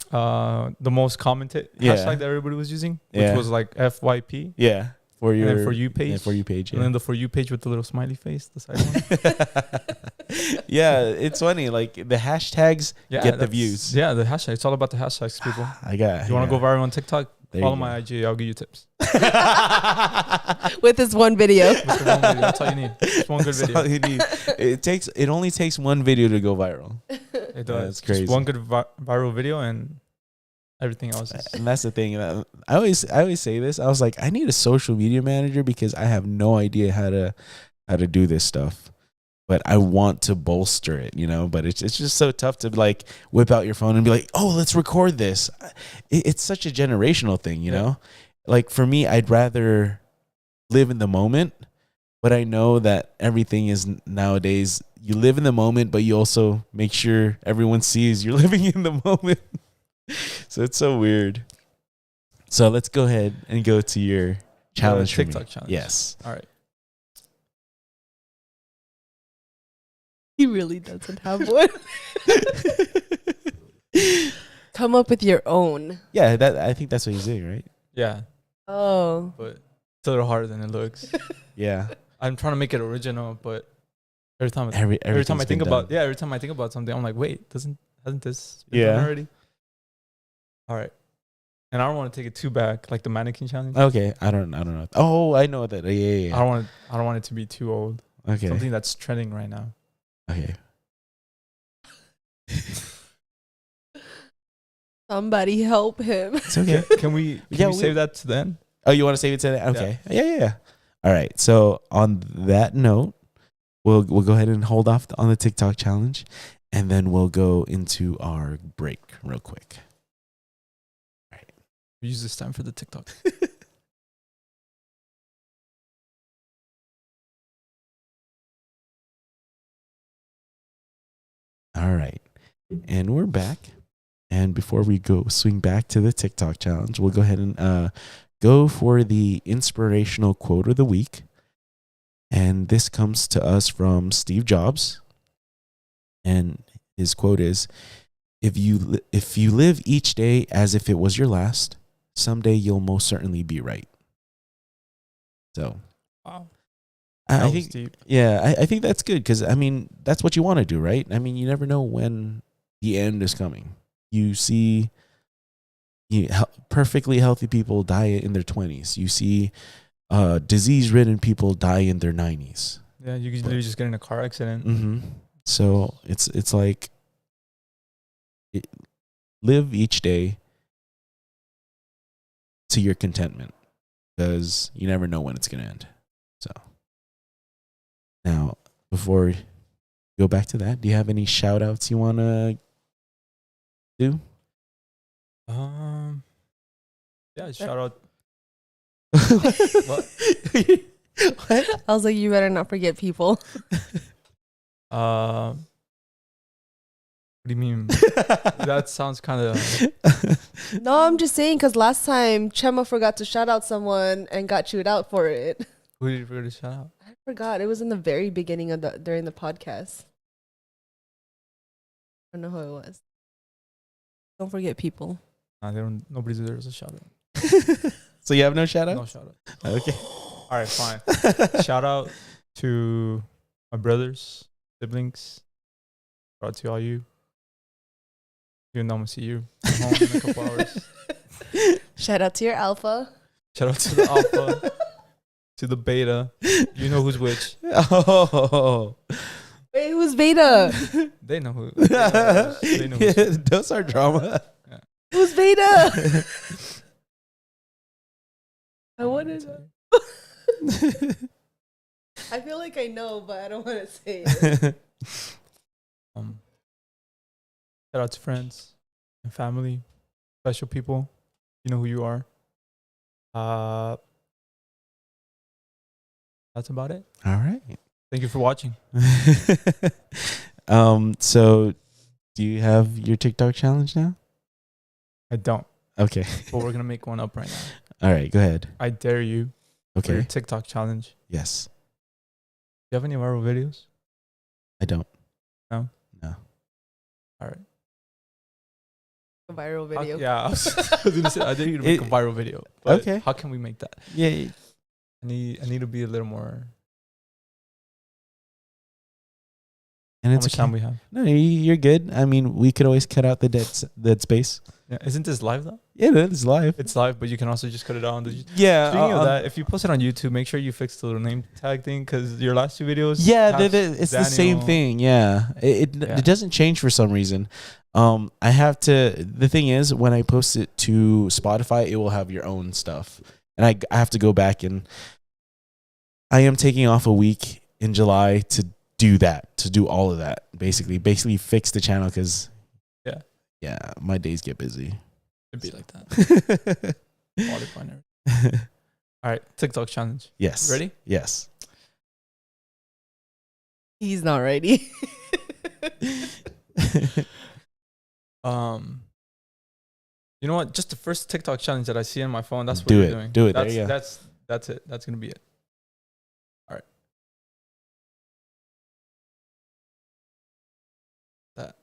S3: the most commented hashtag that everybody was using, which was like FYP.
S2: Yeah. For your
S3: And then For You page.
S2: Yeah, For You page. Yeah.
S3: And then the For You page with the little smiley face, the side one.
S2: Yeah, it's funny. Like, the hashtags get the
S3: that's-
S2: views.
S3: Yeah, the hashtag. It's all about the hashtags, people.
S2: I got.
S3: You want to go viral on TikTok?
S2: There
S3: Follow
S2: you
S3: my IG. I'll give you tips.
S6: with this one video.
S3: With the one video. That's all you need. Just one good
S2: That's all
S3: video.
S2: you need. It only takes one video to go viral.
S3: It does.
S2: That's crazy.
S3: Just one good viral video and everything else is.
S2: And that's the thing. I always say this. I was like, I need a social media manager because I have no idea how to do this stuff. But I want to bolster it, you know. But it's just so tough to, like, whip out your phone and be like, oh, let's record this. It's such a generational thing, you know. Like, for me, I'd rather live in the moment. But I know that everything is nowadays, you live in the moment, but you also make sure everyone sees you're living in the moment. So it's so weird. So let's go ahead and go to your challenge for me.
S3: TikTok challenge.
S2: Yes.
S3: All right.
S6: He really doesn't have one. Come up with your own.
S2: Yeah, I think that's what he's doing, right?
S3: Yeah,
S6: Oh.
S3: but it's a little harder than it looks.
S2: Yeah.
S3: I'm trying to make it original, but every time I
S2: Everything's
S3: think
S2: been
S3: about
S2: done.
S3: every time I think about something, I'm like, wait, hasn't this been
S2: Yeah.
S3: done already? All right. And I don't want to take it too back, like the mannequin challenge.
S2: Okay, I don't know. Oh, I know that. Yeah.
S3: I don't want it to be too old.
S2: Okay.
S3: Something that's trending right now.
S2: Okay.
S6: Somebody help him.
S2: It's okay.
S3: Can we save that to then?
S2: Oh, you want to save it to that? Okay. Yeah. All right. So on that note, we'll go ahead and hold off on the TikTok challenge, and then we'll go into our break real quick. All right.
S3: We use this time for the TikTok.
S2: All right. And we're back. And before we go swing back to the TikTok challenge, we'll go ahead and go for the inspirational quote of the week. And this comes to us from Steve Jobs. And his quote is, if you live each day as if it was your last, someday you'll most certainly be right. So,
S3: wow.
S2: I think deep. Yeah, I think that's good because, I mean, that's what you want to do, right? I mean, you never know when the end is coming. You see perfectly healthy people die in their 20s. You see disease-ridden people die in their 90s.
S3: Yeah, you could literally just get in a car accident.
S2: Mm-hmm. So it's like live each day to your contentment because you never know when it's going to end. So now, before we go back to that, do you have any shout-outs you want to do?
S3: Yeah, shout out.
S6: What? I was like, you better not forget people.
S3: What do you mean? That sounds kind of.
S6: No, I'm just saying because last time Chema forgot to shout out someone and got chewed out for it.
S3: Who did you forget to shout out?
S6: I forgot. It was in the very beginning of during the podcast. I don't know who it was. Don't forget people.
S3: Nobody deserves a shout out.
S2: So you have no shout out?
S3: No shout out.
S2: Okay.
S3: All right, fine. Shout out to my brothers, siblings. Shout out to all you. Even though I'm gonna see you home in a couple hours.
S6: Shout out to your alpha.
S3: Shout out to the alpha. To the beta. You know who's which.
S2: Oh.
S6: Wait, who's beta?
S3: They know who. They know who's
S2: those are drama.
S6: Yeah. Who's beta? I wanted to. I feel like I know, but I don't want to say it.
S3: Shout out to friends and family, special people. You know who you are. That's about it.
S2: All right.
S3: Thank you for watching.
S2: So do you have your TikTok challenge now?
S3: I don't.
S2: Okay.
S3: But we're gonna make one up right now.
S2: All right, go ahead.
S3: I dare you.
S2: Okay.
S3: For your TikTok challenge.
S2: Yes.
S3: Do you have any viral videos?
S2: I don't.
S3: No?
S2: No.
S3: All right.
S6: A viral video.
S3: I was gonna say I dare you to make a viral video. But
S2: okay.
S3: How can we make that?
S2: Yeah.
S3: I need to be a little more.
S2: And
S3: How
S2: it's
S3: much time we have?
S2: No, you're good. I mean, we could always cut out the dead space.
S3: Yeah. Isn't this live though?
S2: Yeah, it's live.
S3: It's live, but you can also just cut it out on the.
S2: Yeah.
S3: Speaking of that, if you post it on YouTube, make sure you fix the name tag thing because your last two videos.
S2: Yeah, it's the same thing. Yeah, it doesn't change for some reason. I have to. The thing is, when I post it to Spotify, it will have your own stuff, and I have to go back and. I am taking off a week in July to do that, to do all of that, basically fix the channel because. Yeah, my days get busy.
S3: It'd be like that. All right, TikTok challenge.
S2: Yes.
S3: Ready?
S2: Yes.
S6: He's not ready.
S3: You know what? Just the first TikTok challenge that I see on my phone. That's what you're doing.
S2: Do it.
S3: That's,
S2: there you go.
S3: That's it. That's gonna be it. All right. That.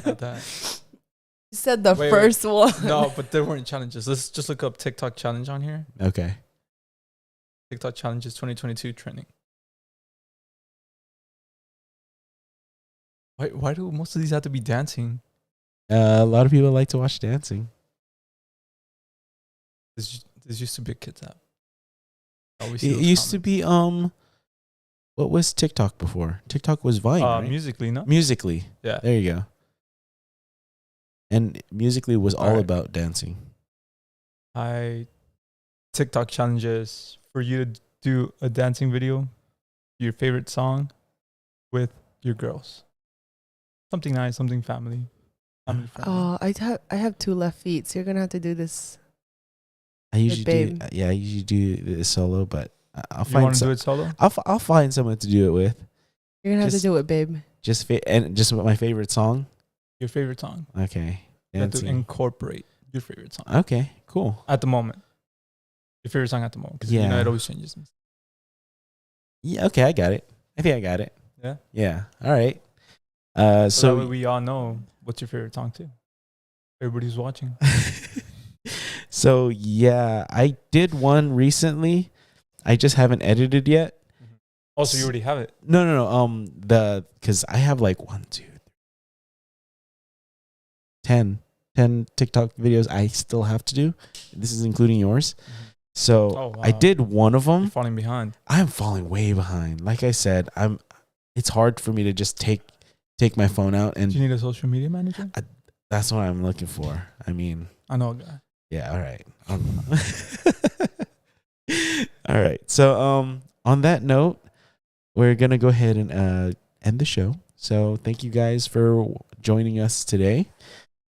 S3: Not that.
S6: You said the first one.
S3: No, but there weren't challenges. Let's just look up TikTok challenge on here.
S2: Okay.
S3: TikTok challenges 2022 trending. Why do most of these have to be dancing?
S2: A lot of people like to watch dancing.
S3: This used to be a kids app.
S2: It used to be what was TikTok before? TikTok was Vine, right?
S3: Musically, no?
S2: Musically.
S3: Yeah.
S2: There you go. And Musically was all
S3: right.
S2: about dancing.
S3: TikTok challenges for you to do a dancing video, your favorite song with your girls. Something nice, something family friendly.
S6: Oh, I have 2 left feet, so you're gonna have to do this.
S2: I usually
S6: babe.
S2: I usually do this solo, but I'll
S3: You
S2: find
S3: want to do it solo?
S2: I'll find someone to do it with.
S6: You're gonna have to do it, babe.
S2: Just my favorite song.
S3: Your favorite song.
S2: Okay.
S3: You have to
S2: Dancing.
S3: incorporate your favorite song.
S2: Okay, cool.
S3: At the moment. Your favorite song at the moment. Because
S2: Yeah.
S3: it always changes.
S2: Yeah, okay, I got it. I think I got it.
S3: Yeah?
S2: Yeah. All right.
S3: So that way we all know what's your favorite song too. Everybody's watching.
S2: So yeah, I did one recently. I just haven't edited yet.
S3: Also, you already have it.
S2: No. Because I have like 1, 2, 3, 10 TikTok videos I still have to do. This is including yours. So I did one of them.
S3: You're falling behind.
S2: I'm falling way behind. Like I said, it's hard for me to just take my phone out and.
S3: Do you need a social media manager?
S2: That's what I'm looking for. I mean,
S3: I know a guy.
S2: yeah. All right. All right. So on that note, we're gonna go ahead and end the show. So thank you guys for joining us today.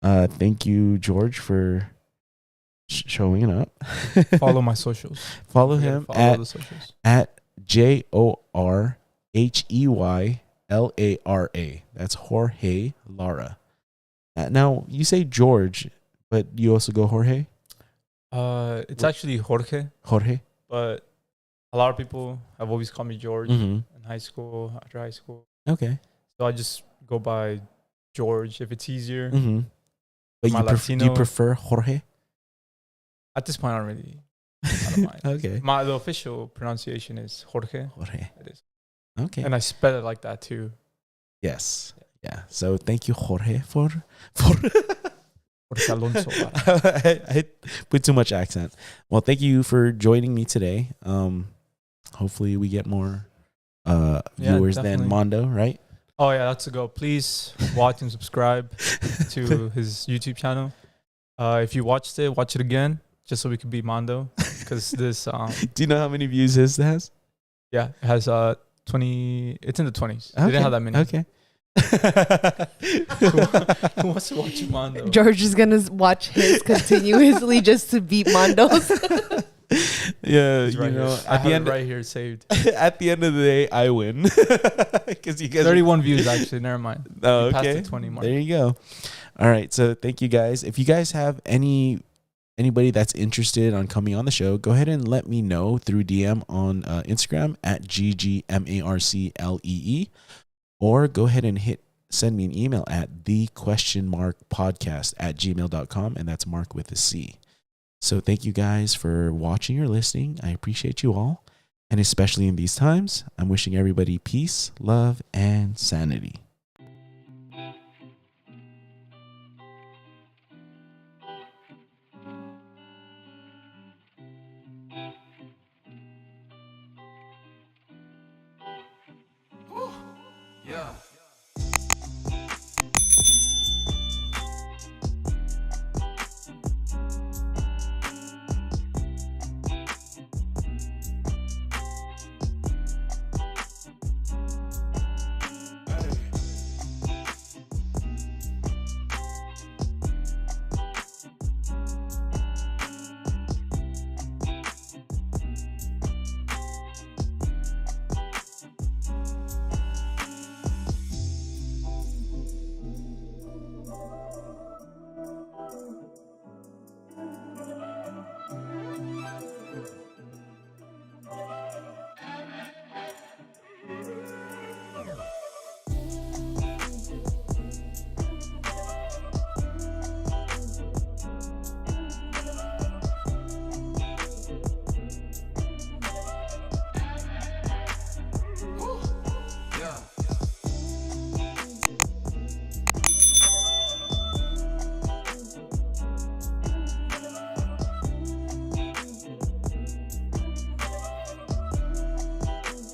S2: Thank you, George, for showing up.
S3: Follow my socials.
S2: Follow him
S3: the socials.
S2: at JorheyLara. That's Jorge Lara. Now you say George, but you also go Jorge.
S3: It's actually Jorge.
S2: Jorge.
S3: But a lot of people have always called me George in high school, after high school.
S2: Okay.
S3: So I just go by George if it's easier.
S2: But do you prefer Jorge?
S3: At this point, I don't mind.
S2: Okay.
S3: The official pronunciation is Jorge.
S2: Jorge.
S3: It is.
S2: Okay.
S3: And I spell it like that too.
S2: Yes. Yeah. So thank you, Jorge, for
S3: Jorge Alonso.
S2: I put too much accent. Well, thank you for joining me today. Hopefully we get more viewers than Mondo, right?
S3: Oh yeah, that's a go. Please watch and subscribe to his YouTube channel. If you watched it, watch it again, just so we could beat Mondo. Because this
S2: do you know how many views his has?
S3: Yeah, it has 20. It's in the 20s.
S2: Okay.
S3: They didn't have that many.
S2: Okay.
S3: Who wants to watch Mondo?
S6: George is gonna watch his continuously just to beat Mondo's.
S2: Yeah,
S3: right,
S2: you know,
S3: at the end, right here saved.
S2: At the end of the day, I win because you guys
S3: 31 views actually. Never mind.
S2: Oh,
S3: Passed
S2: okay.
S3: the 20 mark.
S2: There you go. All right, so thank you guys. If you guys have anybody that's interested on coming on the show, go ahead and let me know through DM on Instagram at GGMARCLEE, or go ahead and send me an email at the?podcast@gmail.com, and that's Mark with a C. So thank you guys for watching or listening. I appreciate you all, and especially in these times, I'm wishing everybody peace, love, and sanity.
S4: Yeah.